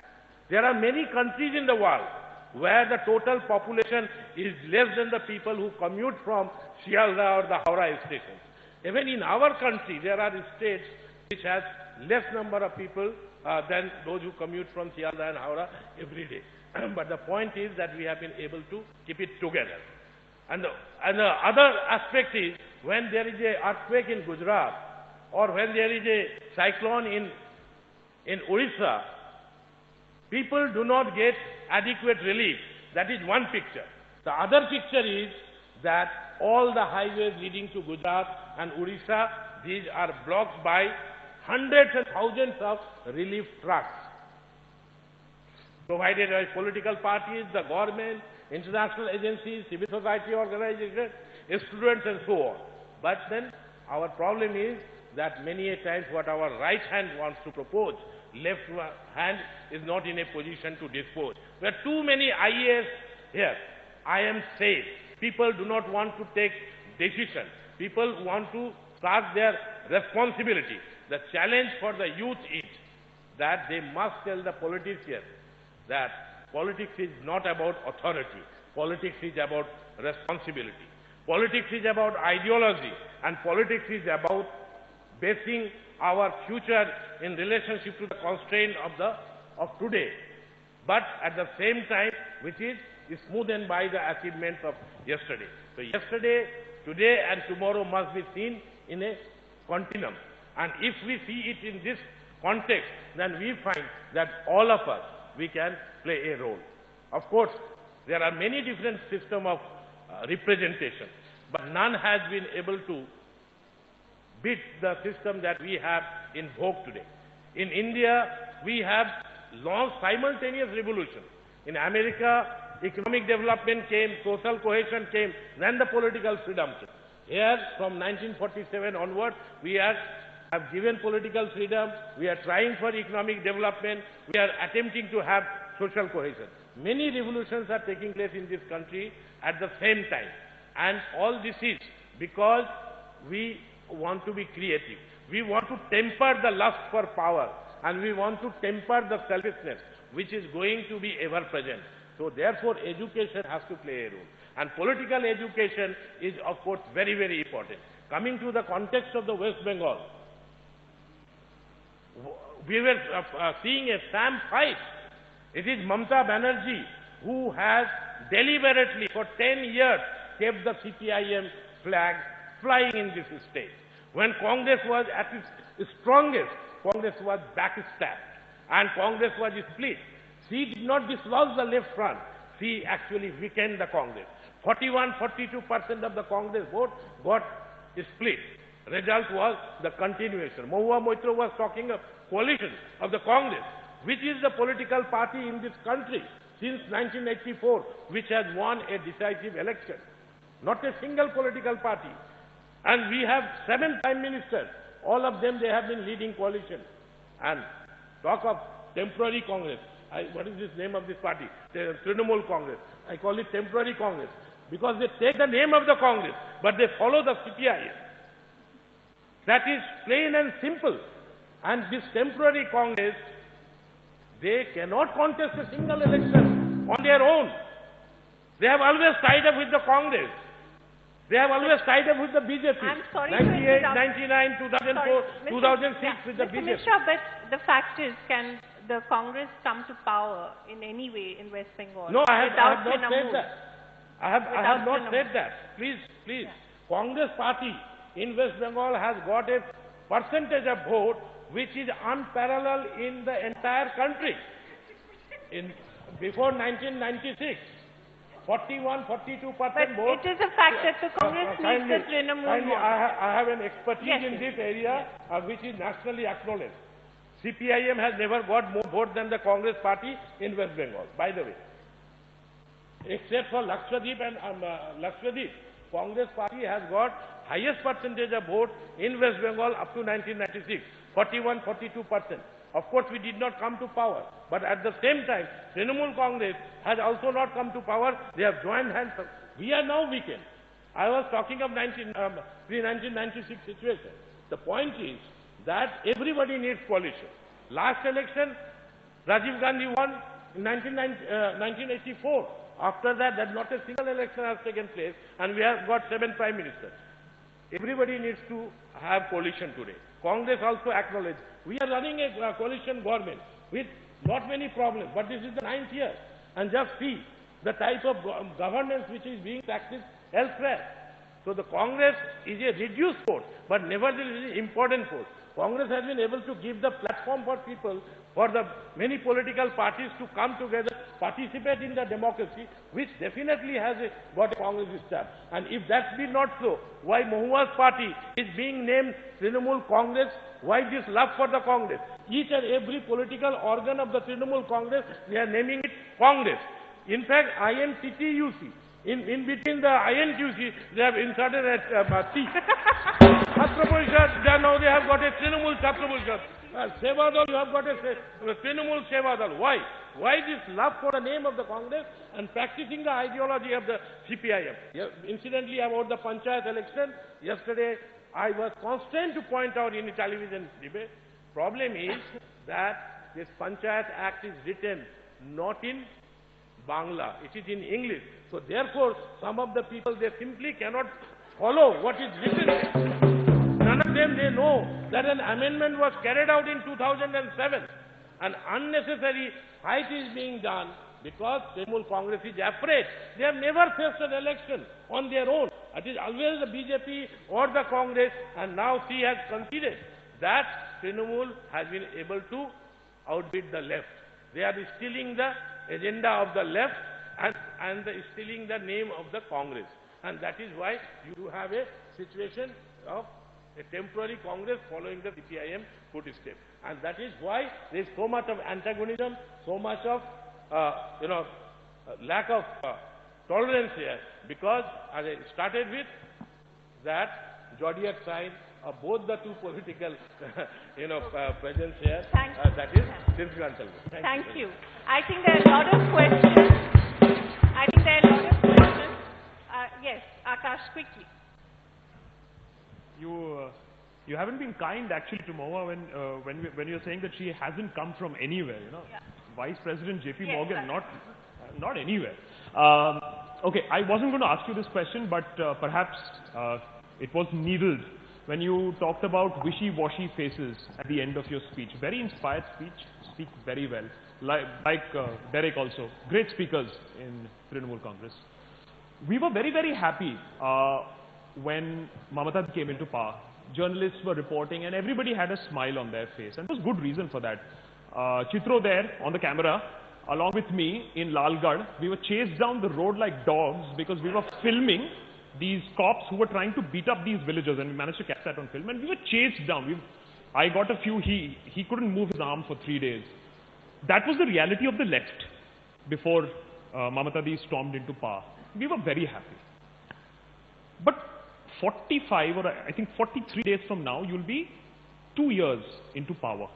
There are many countries in the world where the total population is less than the people who commute from Sialda or the Howrah stations. Even in our country, there are states which has less number of people than those who commute from Sialda and Howrah every day. But the point is that we have been able to keep it together. And the other aspect is, when there is an earthquake in Gujarat, or when there is a cyclone in Orissa, people do not get adequate relief. That is one picture. The other picture is that all the highways leading to Gujarat and Orissa, these are blocked by hundreds and thousands of relief trucks, provided by political parties, the government, international agencies, civil society organizations, students and so on. But then our problem is that many a times what our right hand wants to propose, left hand is not in a position to dispose. There are too many IAS here. I am safe. People do not want to take decisions. People want to start their responsibility. The challenge for the youth is that they must tell the politicians that politics is not about authority. Politics is about responsibility. Politics is about ideology, and politics is about basing our future in relationship to the constraint of today, but at the same time, which is smoothened by the achievements of yesterday. So yesterday, today, and tomorrow must be seen in a continuum. And if we see it in this context, then we find that all of us, we can play a role. Of course, there are many different systems of representation, but none has been able to beat the system that we have in vogue today. In India, we have launched simultaneous revolution. In America, economic development came, social cohesion came, then the political freedom came. Here, from 1947 onwards, we have given political freedom, we are trying for economic development, we are attempting to have social cohesion. Many revolutions are taking place in this country at the same time. And all this is because we want to be creative. We want to temper the lust for power, and we want to temper the selfishness, which is going to be ever present. So therefore, education has to play a role. And political education is, of course, very, very important. Coming to the context of the West Bengal, we were seeing a sham fight. It is Mamata Banerjee who has deliberately for 10 years kept the CPIM flag flying in this state. When Congress was at its strongest, Congress was backstabbed and Congress was split. She did not dislodge the left front. She actually weakened the Congress. 41-42% of the Congress vote got split. Result was the continuation. Mahua Moitra was talking of coalition of the Congress, which is the political party in this country since 1984, which has won a decisive election. Not a single political party. And we have 7 prime ministers. All of them, they have been leading coalition. And talk of temporary Congress. What is this name of this party? The Trinamool Congress. I call it temporary Congress because they take the name of the Congress, but they follow the CPIM. That is plain and simple. And this temporary Congress, they cannot contest a single election on their own. They have always tied up with the Congress. They have always tied up with the BJP. I'm sorry 98, 99, 2004, 2006 with the Mr. BJP. Mishra, but the fact is, can the Congress come to power in any way in West Bengal? No, I have not Trinamool? said that. I have not Trinamool. said that. Please. Yeah. Congress party in West Bengal has got a percentage of vote which is unparalleled in the entire country. Before 1996, 41-42% But vote. it is a fact that the Congress needs the Trinamool vote. I have an expertise Yes, in yes. this area which is nationally acknowledged. CPIM has never got more vote than the Congress party in West Bengal, by the way. Except for Lakshadweep and Lakshadweep, Congress party has got highest percentage of vote in West Bengal up to 1996, 41-42%. Of course, we did not come to power, but at the same time, Trinamool Congress has also not come to power. They have joined hands. We are now weakened. I was talking of pre-1996 situation. The point is that everybody needs coalition. Last election, Rajiv Gandhi won in 1984. After that, not a single election has taken place, and we have got 7 prime ministers. Everybody needs to have coalition today. Congress also acknowledged. We are running a coalition government with not many problems, but this is the 9th year. And just see the type of governance which is being practiced elsewhere. So the Congress is a reduced force, but nevertheless an important force. Congress has been able to give the platform for people, for the many political parties to come together, participate in the democracy, which definitely has got a Congress stamp. And if that be not so, why Mahua's party is being named Trinamool Congress? Why this love for the Congress? Each and every political organ of the Trinamool Congress, they are naming it Congress. In fact, INTTUC, in between the INTUC, they have inserted a T. Chhatra Parishad, now they have got a Trinamool Chhatra Parishad. Sevadal, you have got a Trinamool Sevadal. Why? Why this love for the name of the Congress and practicing the ideology of the CPIM? Incidentally, about the Panchayat election, yesterday I was constrained to point out in a television debate. Problem is that this Panchayat Act is written not in Bangla, it is in English. So therefore, some of the people, they simply cannot follow what is written. None of them, they know that an amendment was carried out in 2007. An unnecessary fight is being done because Trinamool Congress is afraid. They have never faced an election on their own. It is always the BJP or the Congress, and now she has conceded that Trinamool has been able to outbid the left. They are stealing the agenda of the left and stealing the name of the Congress. And that is why you have a situation of a temporary Congress following the CPIM footsteps. And that is why there is so much of antagonism, so much of lack of tolerance here. Because as I started with, that zodiac sign of both the two political presence here, that is Sri-Lankan. Thank you. I think there are a lot of questions. Yes, Prakash, quickly. You haven't been kind actually to Mahua when you're saying that she hasn't come from anywhere. Yeah. Vice President J.P. Yes, Morgan, sir. not anywhere. Okay, I wasn't going to ask you this question, but perhaps it was needled when you talked about wishy-washy faces at the end of your speech. Very inspired speech, speak very well. Like Derek also, great speakers in Trinamool Congress. We were very, very happy when Mamata came into power. Journalists were reporting and everybody had a smile on their face, and there was good reason for that. Chitro there on the camera, along with me in Lalgarh, we were chased down the road like dogs because we were filming these cops who were trying to beat up these villagers, and we managed to catch that on film, and we were chased down. I got a few, he couldn't move his arm for 3 days. That was the reality of the left before Mamatadi stormed into power. We were very happy. But 45 or I think 43 days from now, you'll be 2 years into power.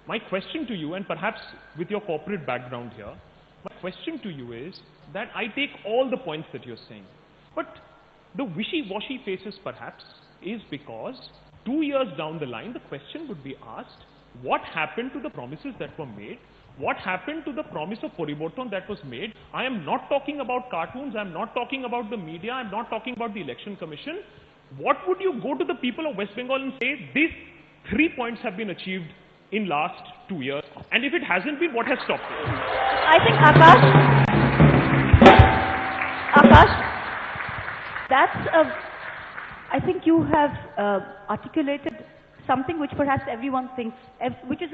My question to you, and perhaps with your corporate background here, my question to you is that I take all the points that you're saying, but the wishy-washy faces perhaps is because 2 years down the line, the question would be asked, what happened to the promises that were made? What happened to the promise of Poriborton that was made? I am not talking about cartoons, I am not talking about the media, I am not talking about the Election Commission. What would you go to the people of West Bengal and say, these 3 points have been achieved in last 2 years, and if it hasn't been, what has stopped it? I think Akash, I think you have articulated something which perhaps everyone thinks, which is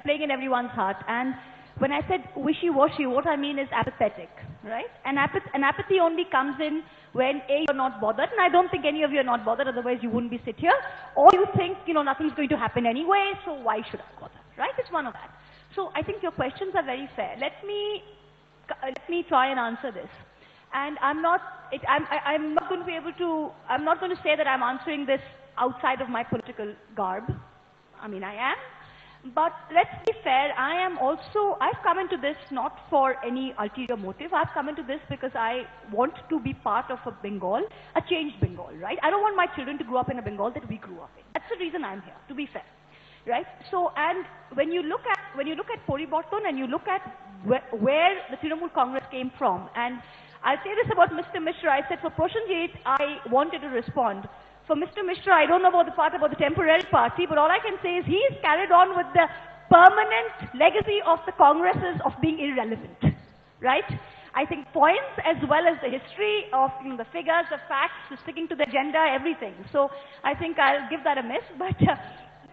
playing in everyone's heart. And when I said wishy-washy, what I mean is apathetic, right? And apathy only comes in when A, you're not bothered, and I don't think any of you are not bothered, otherwise you wouldn't be sit here, or you think, nothing's going to happen anyway, so why should I bother, right? It's one of that. So I think your questions are very fair. Let me try and answer this. And I'm not going to say that I'm answering this outside of my political garb. I mean, I am. But let's be fair, I've come into this not for any ulterior motive. I've come into this because I want to be part of a Bengal, a changed Bengal, right? I don't want my children to grow up in a Bengal that we grew up in. That's the reason I'm here, to be fair, right? So, and when you look at Poriborton and you look at where the Trinamool Congress came from, and I'll say this about Mr. Mishra, I said for Prasenjit, I wanted to respond. For Mr. Mishra, I don't know about the part about the temporary party, but all I can say is he's carried on with the permanent legacy of the Congresses of being irrelevant, right? I think points as well as the history of the figures, the facts, the sticking to the agenda, everything. So I think I'll give that a miss. But the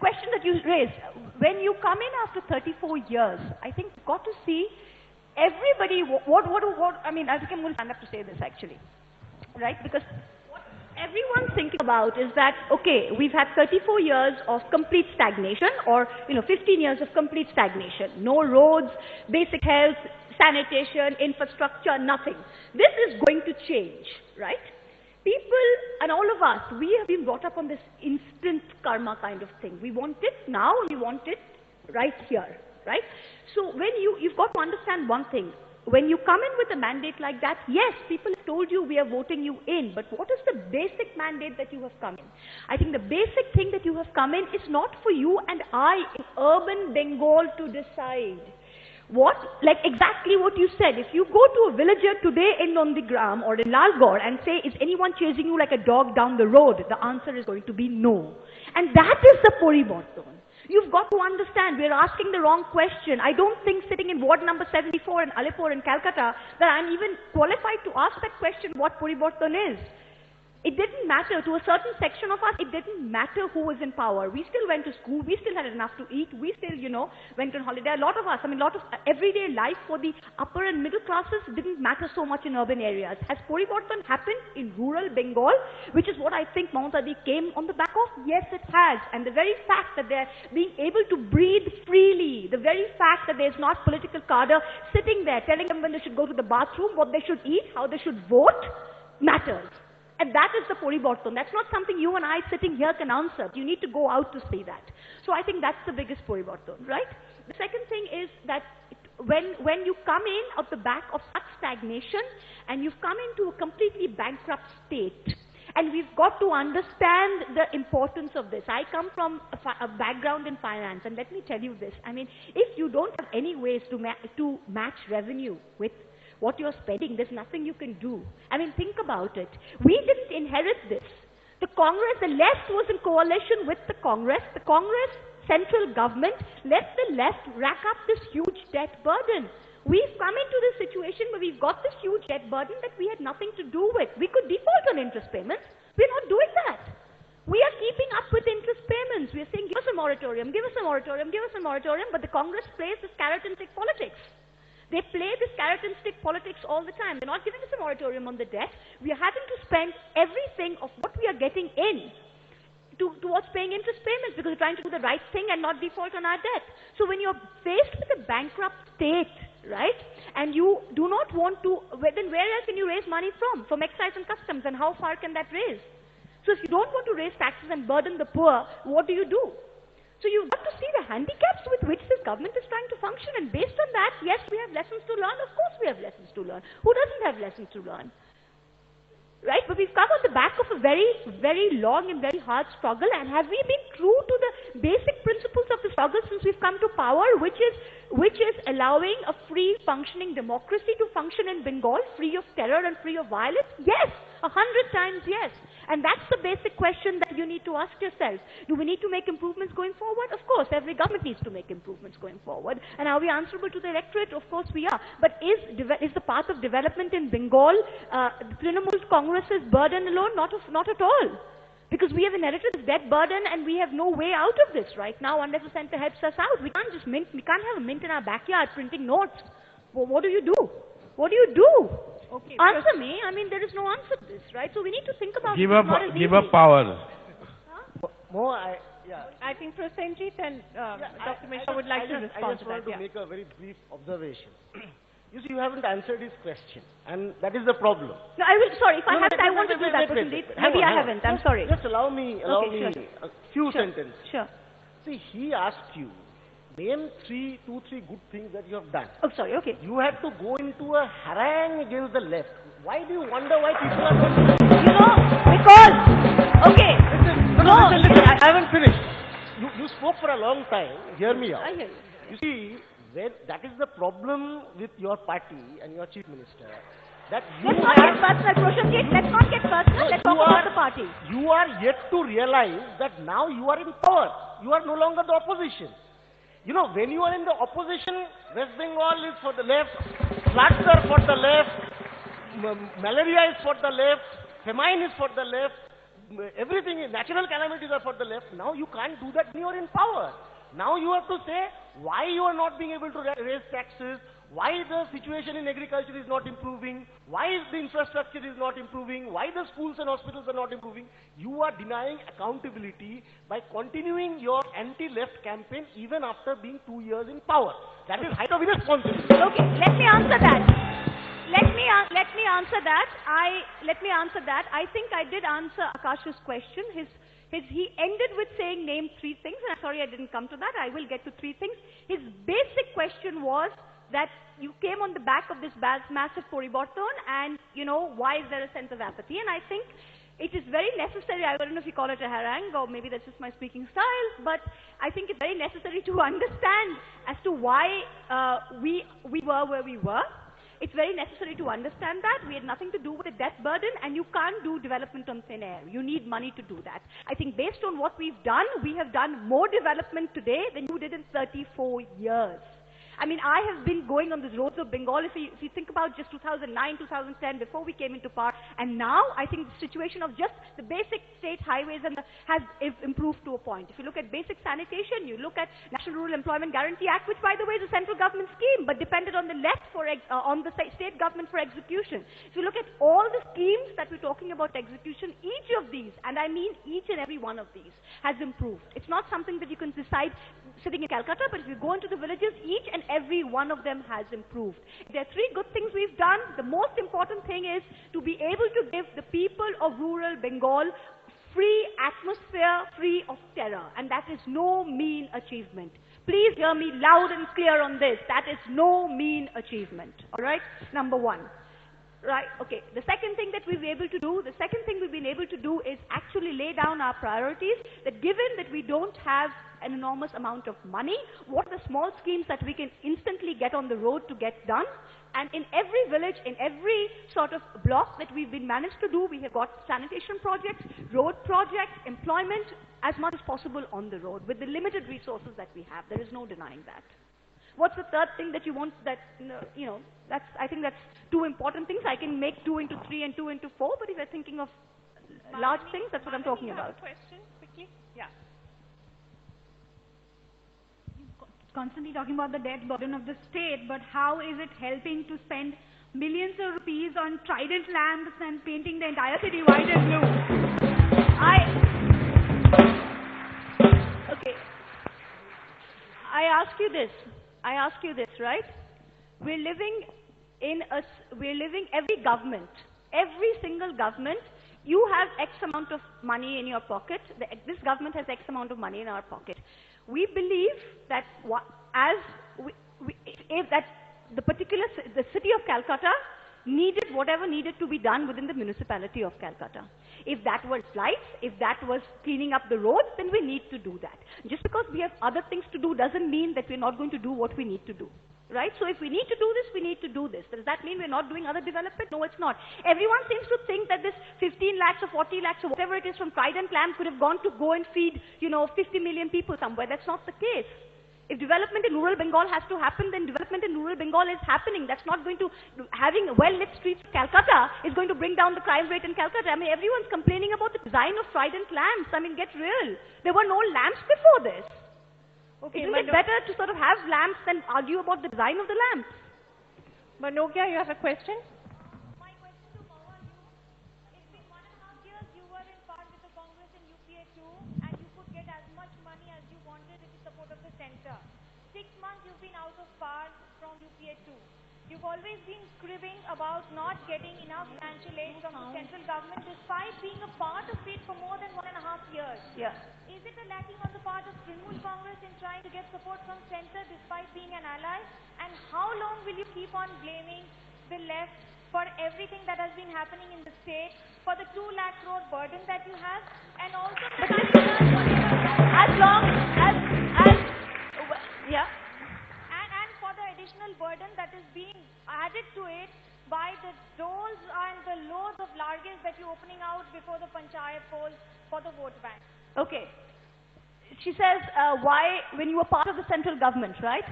question that you raised, when you come in after 34 years, I think you've got to see everybody, I mean, I think I'm going to stand up to say this actually, right? Because everyone's thinking about is that, okay, we've had 34 years of complete stagnation, or 15 years of complete stagnation. No roads, basic health, sanitation, infrastructure, nothing. This is going to change, right? People and all of us, we have been brought up on this instant karma kind of thing. We want it now, we want it right here, right? So when you've got to understand one thing. When you come in with a mandate like that, yes, people have told you we are voting you in, but what is the basic mandate that you have come in? I think the basic thing that you have come in is not for you and I in urban Bengal to decide. Like exactly what you said. If you go to a villager today in Nondigram or in Lalgore and say, is anyone chasing you like a dog down the road? The answer is going to be no. And that is the Poriborton. You've got to understand, we're asking the wrong question. I don't think sitting in ward number 74 in Alipur in Calcutta that I'm even qualified to ask that question, what Poriborton is. It didn't matter. To a certain section of us, it didn't matter who was in power. We still went to school. We still had enough to eat. We still, went on holiday. A lot of us, a lot of everyday life for the upper and middle classes didn't matter so much in urban areas. Has Poriborton happened in rural Bengal, which is what I think Mahua Moitra came on the back of? Yes, it has. And the very fact that they're being able to breathe freely, the very fact that there's not political cadre sitting there telling them when they should go to the bathroom, what they should eat, how they should vote, matters. And that is the Poriborton. That's not something you and I sitting here can answer. You need to go out to see that. So I think that's the biggest Poriborton, right? The second thing is that when you come in at the back of such stagnation and you've come into a completely bankrupt state, and we've got to understand the importance of this. I come from a background in finance, and let me tell you this. If you don't have any ways to match revenue with what you're spending, there's nothing you can do. Think about it. We didn't inherit this. The Congress, the left was in coalition with the Congress. The Congress central government let the left rack up this huge debt burden. We've come into this situation where we've got this huge debt burden that we had nothing to do with. We could default on interest payments. We're not doing that. We are keeping up with interest payments. We're saying, give us a moratorium, give us a moratorium, give us a moratorium, but the Congress plays this carrot and stick politics. They play this carrot and stick politics all the time. They're not giving us a moratorium on the debt. We are having to spend everything of what we are getting in towards paying interest payments because we're trying to do the right thing and not default on our debt. So when you're faced with a bankrupt state, right, and you do not want to, then where else can you raise money from? From excise and customs, and how far can that raise? So if you don't want to raise taxes and burden the poor, what do you do? So you've got to see the handicaps with which this government is trying to function, and based on that, yes, we have lessons to learn. Of course we have lessons to learn. Who doesn't have lessons to learn? Right? But we've come on the back of a very, very long and very hard struggle, and have we been true to the basic principles of the struggle since we've come to power, which is allowing a free functioning democracy to function in Bengal, free of terror and free of violence? Yes, 100 times yes. And that's the basic question that you need to ask yourself. Do we need to make improvements going forward? Of course, every government needs to make improvements going forward. And are we answerable to the electorate? Of course we are. But is the path of development in Bengal Trinamool Congress's burden alone? Not at all. Because we have inherited this debt burden and we have no way out of this right now unless the center helps us out. We can't have a mint in our backyard printing notes. Well, what do you do? What do you do? Okay, answer me. There is no answer to this, right? So we need to think about give up power. More, I think Prasenjit and Dr. Mishra would like to respond I just wanted to make a very brief observation. You see, you haven't answered his question, and that is the problem. No, I will. Sorry, if I haven't, I want to do that, Prasenjit. Maybe I haven't. I'm sorry. Just allow me sure. a few sentences. Sure. See, he asked you, name two, three good things that you have done. Oh, sorry. Okay. You have to go into a harangue against the left. Why do you wonder why people are not? Because okay. Listen, I haven't finished. You spoke for a long time. Hear me out. I hear you. You see, that is the problem with your party and your chief minister. That you let's not get personal, Prasenjit. Let's not get personal. Let's talk about the party. You are yet to realize that now you are in power. You are no longer the opposition. When you are in the opposition, West Bengal is for the left, floods are for the left, malaria is for the left, famine is for the left, everything, natural calamities are for the left. Now you can't do that when you are in power. Now you have to say why you are not being able to raise taxes, why the situation in agriculture is not improving, why the infrastructure is not improving, why the schools and hospitals are not improving. You are denying accountability by continuing your anti-left campaign even after being 2 years in power. That is height of irresponsibility. Okay, let me answer that. Let me answer that. I think I did answer Akash's question. He ended with saying name 3 things, and I'm sorry I didn't come to that. I will get to 3 things. His basic question was that you came on the back of this massive Poriborton, and why is there a sense of apathy? And I think it is very necessary, I don't know if you call it a harangue or maybe that's just my speaking style, but I think it's very necessary to understand as to why we were where we were. It's very necessary to understand that. We had nothing to do with the debt burden, and you can't do development on thin air. You need money to do that. I think based on what we've done, we have done more development today than you did in 34 years. I mean, I have been going on the roads of Bengal, if you think about just 2009, 2010, before we came into power, and now I think the situation of just the basic state highways has improved to a point. If you look at basic sanitation, you look at National Rural Employment Guarantee Act, which by the way is a central government scheme, but depended on the left on the state government for execution. If you look at all the schemes that we're talking about execution, each of these, and I mean each and every one of these, has improved. It's not something that you can decide sitting in Calcutta, but if you go into the villages, each and every one of them has improved. There are three good things we've done. The most important thing is to be able to give the people of rural Bengal free atmosphere, free of terror, and that is no mean achievement. Please hear me loud and clear on this. That is no mean achievement. All right? Number one. Right, okay. The second thing we've been able to do is actually lay down our priorities, that given that we don't have an enormous amount of money, what are the small schemes that we can instantly get on the road to get done? And in every village, in every sort of block that we've been managed to do, we have got sanitation projects, road projects, employment, as much as possible on the road with the limited resources that we have. There is no denying that. What's the third thing that you want that, you know, I think that's two important things. I can make 2 into 3 and 2 into 4, but if you're thinking of large things, that's what I'm talking about. Question, quickly? Yeah. Constantly talking about the debt burden of the state, but how is it helping to spend millions of rupees on trident lamps and painting the entire city white and blue? Okay. I ask you this, right? We're living every government, every single government, you have X amount of money in your pocket. This government has X amount of money in our pocket. We believe that the city of Calcutta needed whatever needed to be done within the municipality of Calcutta. If that was lights, if that was cleaning up the roads, then we need to do that. Just because we have other things to do doesn't mean that we're not going to do what we need to do. Right? So if we need to do this, we need to do this. Does that mean we're not doing other development? No, it's not. Everyone seems to think that this 15 lakhs or 40 lakhs or whatever it is from trident lamps could have gone to go and feed, 50 million people somewhere. That's not the case. If development in rural Bengal has to happen, then development in rural Bengal is happening. That's not going to, having well-lit streets in Calcutta is going to bring down the crime rate in Calcutta. I mean, everyone's complaining about the design of trident lamps. I mean, get real. There were no lamps before this. Okay, isn't it better to sort of have lamps than argue about the design of the lamps? Manogya, you have a question? My question to Mahua, it's been 1.5 years you were in part with the Congress in UPA 2 and you could get as much money as you wanted with the support of the centre. 6 months you've been out of power from UPA 2. You've always been cribbing about not getting enough financial aid from the central government despite being a part of it for more than 1.5 years. Yeah. Is it a lacking on the part of Trinamool Congress in trying to get support from centre despite being an ally? And how long will you keep on blaming the left for everything that has been happening in the state, for the 2 lakh crore burden that you have, and also the and for the additional burden that is being added to it by the doles and the loads of largesse that you're opening out before the panchayat polls for the vote bank. Okay. She says, why, when you were part of the central government, right?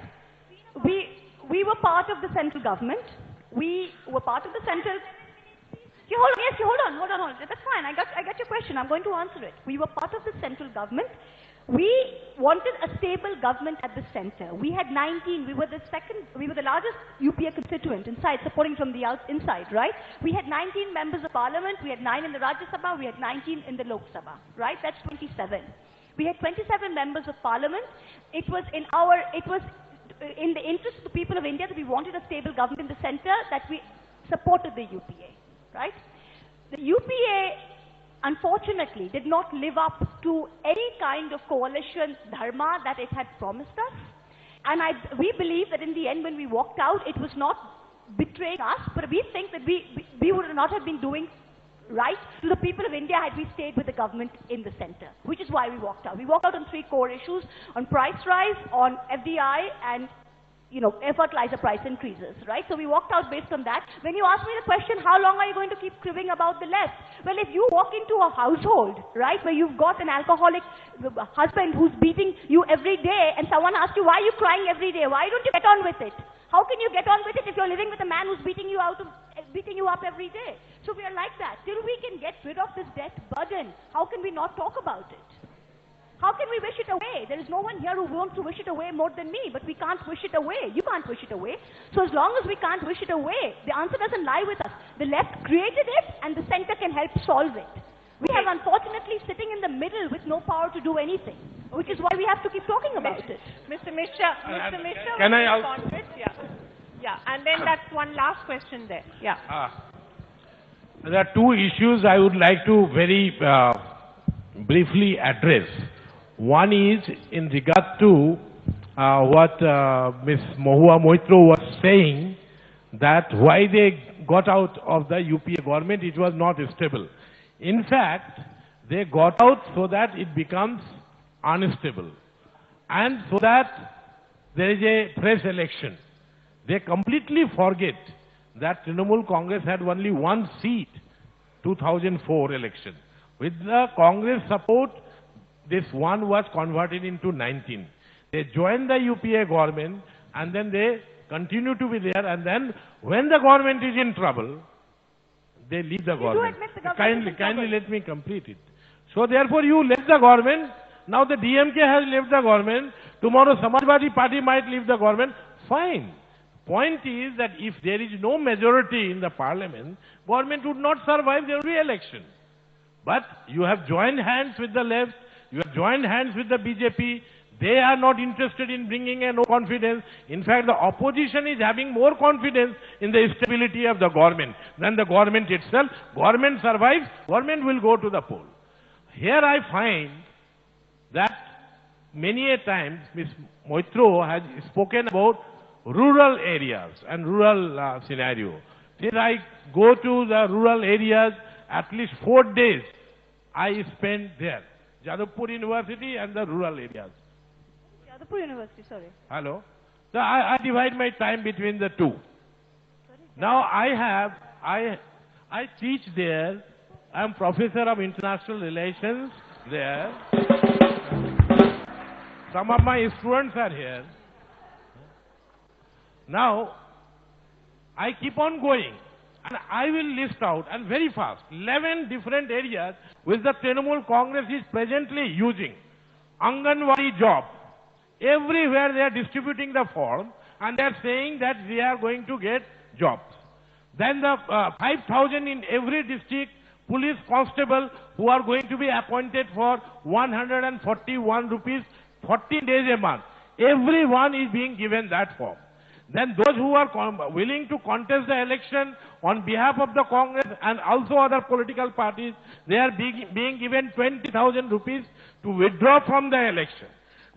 We were part of the central government. We were part of the central... Hold on. That's fine. I got your question. I'm going to answer it. We were part of the central government. We wanted a stable government at the center. We had 19. We were the largest UPA constituent inside, supporting from the inside, right? We had 19 members of parliament. We had 9 in the Rajya Sabha. We had 19 in the Lok Sabha, right? That's 27. We had 27 members of parliament. It was in the interest of the people of India that we wanted a stable government in the center, that we supported the UPA, right? The UPA, unfortunately, did not live up to any kind of coalition dharma that it had promised us. And we believe that in the end, when we walked out, it was not betraying us, but we think that we would not have been doing right, to the people of India had we stayed with the government in the center, which is why we walked out. We walked out on 3 core issues, on price rise, on FDI, and fertilizer price increases, right? So we walked out based on that. When you ask me the question, how long are you going to keep cribbing about the left? Well, if you walk into a household, right, where you've got an alcoholic husband who's beating you every day, and someone asks you, why are you crying every day? Why don't you get on with it? How can you get on with it if you're living with a man who's beating you up every day? So we are like that. Till we can get rid of this debt burden, how can we not talk about it? How can we wish it away? There is no one here who wants to wish it away more than me, but we can't wish it away. You can't wish it away. So as long as we can't wish it away, the answer doesn't lie with us. The left created it, and the center can help solve it. We have unfortunately sitting in the middle with no power to do anything, which is why we have to keep talking about it. Mr. Mishra, can I respond to it? Yeah, and then that's one last question there. Yeah. There are 2 issues I would like to very briefly address. One is in regard to what Ms. Mahua Moitra was saying, that why they got out of the UPA government, it was not stable. In fact, they got out so that it becomes unstable, and so that there is a fresh election. They completely forget that Trinamool Congress had only 1 seat, 2004 election. With the Congress support, this 1 was converted into 19. They joined the UPA government, and then they continue to be there, and then when the government is in trouble, they leave the government. Kindly let me complete it. So therefore you left the government, now the DMK has left the government, tomorrow Samajwadi Party might leave the government, fine. Point is that if there is no majority in the parliament, government would not survive the re-election. But you have joined hands with the left, you have joined hands with the BJP, they are not interested in bringing a no confidence. In fact, the opposition is having more confidence in the stability of the government than the government itself. Government survives, government will go to the poll. Here I find that many a times Ms. Moitra has spoken about rural areas and rural scenario. Since I go to the rural areas, at least 4 days I spend there. Jadavpur University and the rural areas. Jadavpur University, sorry. Hello. So I divide my time between the 2. Now I teach there. I am professor of international relations there. Some of my students are here. Now, I keep on going, and I will list out, and very fast, 11 different areas which the Trinamool Congress is presently using. Anganwadi job. Everywhere they are distributing the form, and they are saying that they are going to get jobs. Then the 5,000 in every district police constable who are going to be appointed for 141 rupees, 14 days a month. Everyone is being given that form. Then those who are willing to contest the election on behalf of the Congress and also other political parties, they are being given 20,000 rupees to withdraw from the election.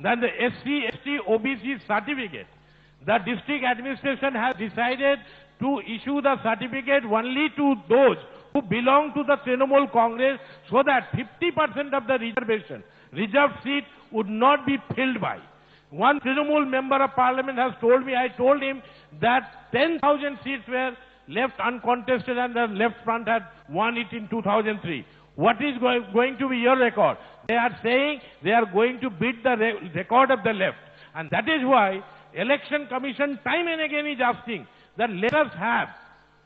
Then the SC, ST, OBC certificate. The district administration has decided to issue the certificate only to those who belong to the Trinamool Congress, so that 50% of the reserved seat would not be filled by. One Trinamool member of parliament has told me, I told him that 10,000 seats were left uncontested and the left front had won it in 2003. What is going to be your record? They are saying they are going to beat the record of the left. And that is why Election Commission time and again is asking that let us have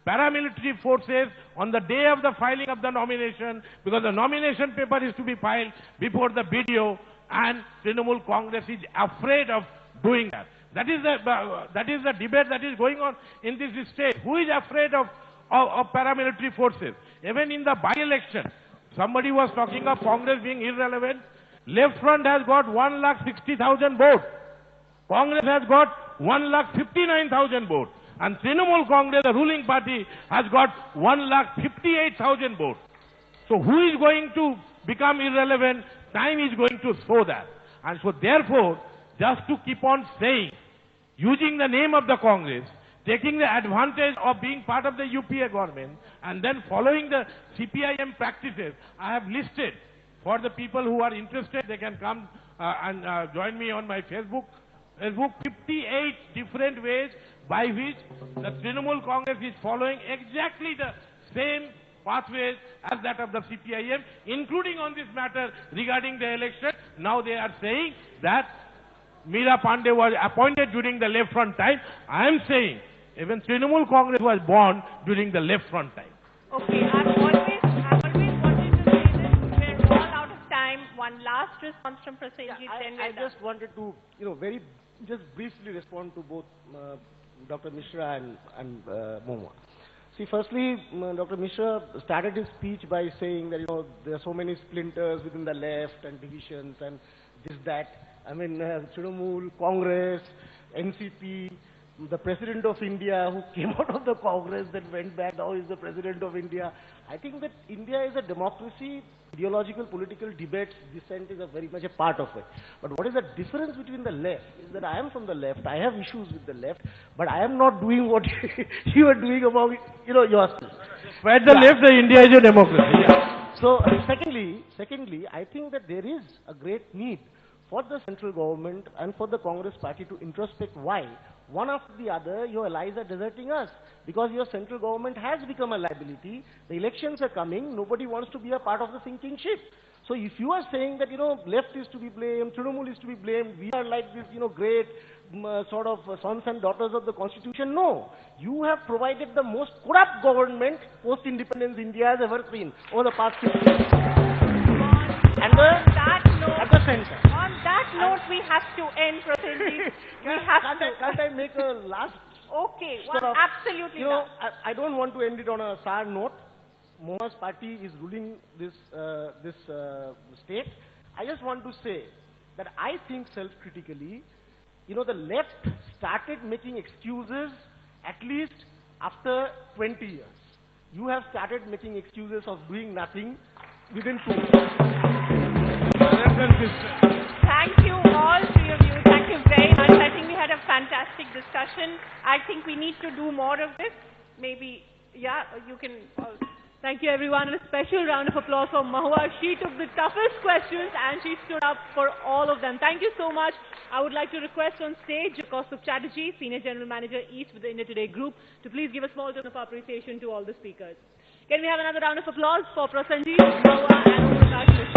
paramilitary forces on the day of the filing of the nomination, because the nomination paper is to be filed before the BDO, and Trinamool Congress is afraid of doing that. That is the debate that is going on in this state. Who is afraid of paramilitary forces? Even in the by-election, somebody was talking of Congress being irrelevant. Left front has got 1,60,000 votes. Congress has got 1,59,000 votes. And Trinamool Congress, the ruling party, has got 1,58,000 votes. So who is going to become irrelevant? Time is going to show that. And so therefore, just to keep on saying, using the name of the Congress, taking the advantage of being part of the UPA government and then following the CPIM practices. I have listed for the people who are interested, they can come and join me on my Facebook, 58 different ways by which the Trinamool Congress is following exactly the same pathways as that of the CPIM, including on this matter regarding the election. Now they are saying that Meera Pandey was appointed during the left front time. I am saying even Trinamool Congress was born during the left front time. Okay, I've always wanted to say this. We're all out of time. One last response from Prasenjit. I just wanted to, just briefly respond to both Dr. Mishra and Mahua. See, firstly, Dr. Mishra started his speech by saying that, there are so many splinters within the left and divisions and this, that. I mean, Trinamool, Congress, NCP, the President of India who came out of the Congress that went back, now is the President of India. I think that India is a democracy. Ideological, political debates, dissent is very much a part of it. But what is the difference between the left is that I am from the left, I have issues with the left, but I am not doing what you are doing about, yourself. At the left, the India is a democracy. Yeah. So, secondly, I think that there is a great need for the central government and for the Congress party to introspect why, one after the other, your allies are deserting us. Because your central government has become a liability, the elections are coming, nobody wants to be a part of the sinking ship. So if you are saying that, left is to be blamed, Trinamool is to be blamed, we are like this, great sort of sons and daughters of the constitution, no. You have provided the most corrupt government post-independence India has ever seen over the past 50 years. On the center. On that note, we have to end, Prasenjit. Can't I make a last? Okay, absolutely not. I don't want to end it on a sour note. Mahua's party is ruling this state. I just want to say that I think self-critically, the left started making excuses at least after 20 years. You have started making excuses of doing nothing within 2 years. Thank you all, three of you. Thank you very much. I think we had a fantastic discussion. I think we need to do more of this. Maybe, you can... Thank you, everyone, and a special round of applause for Mahua. She took the toughest questions and she stood up for all of them. Thank you so much. I would like to request on stage Kaustubh Chatterjee, Senior General Manager East with the India Today Group, to please give a small token of appreciation to all the speakers. Can we have another round of applause for Prasenjit, Mahua, and Prakash?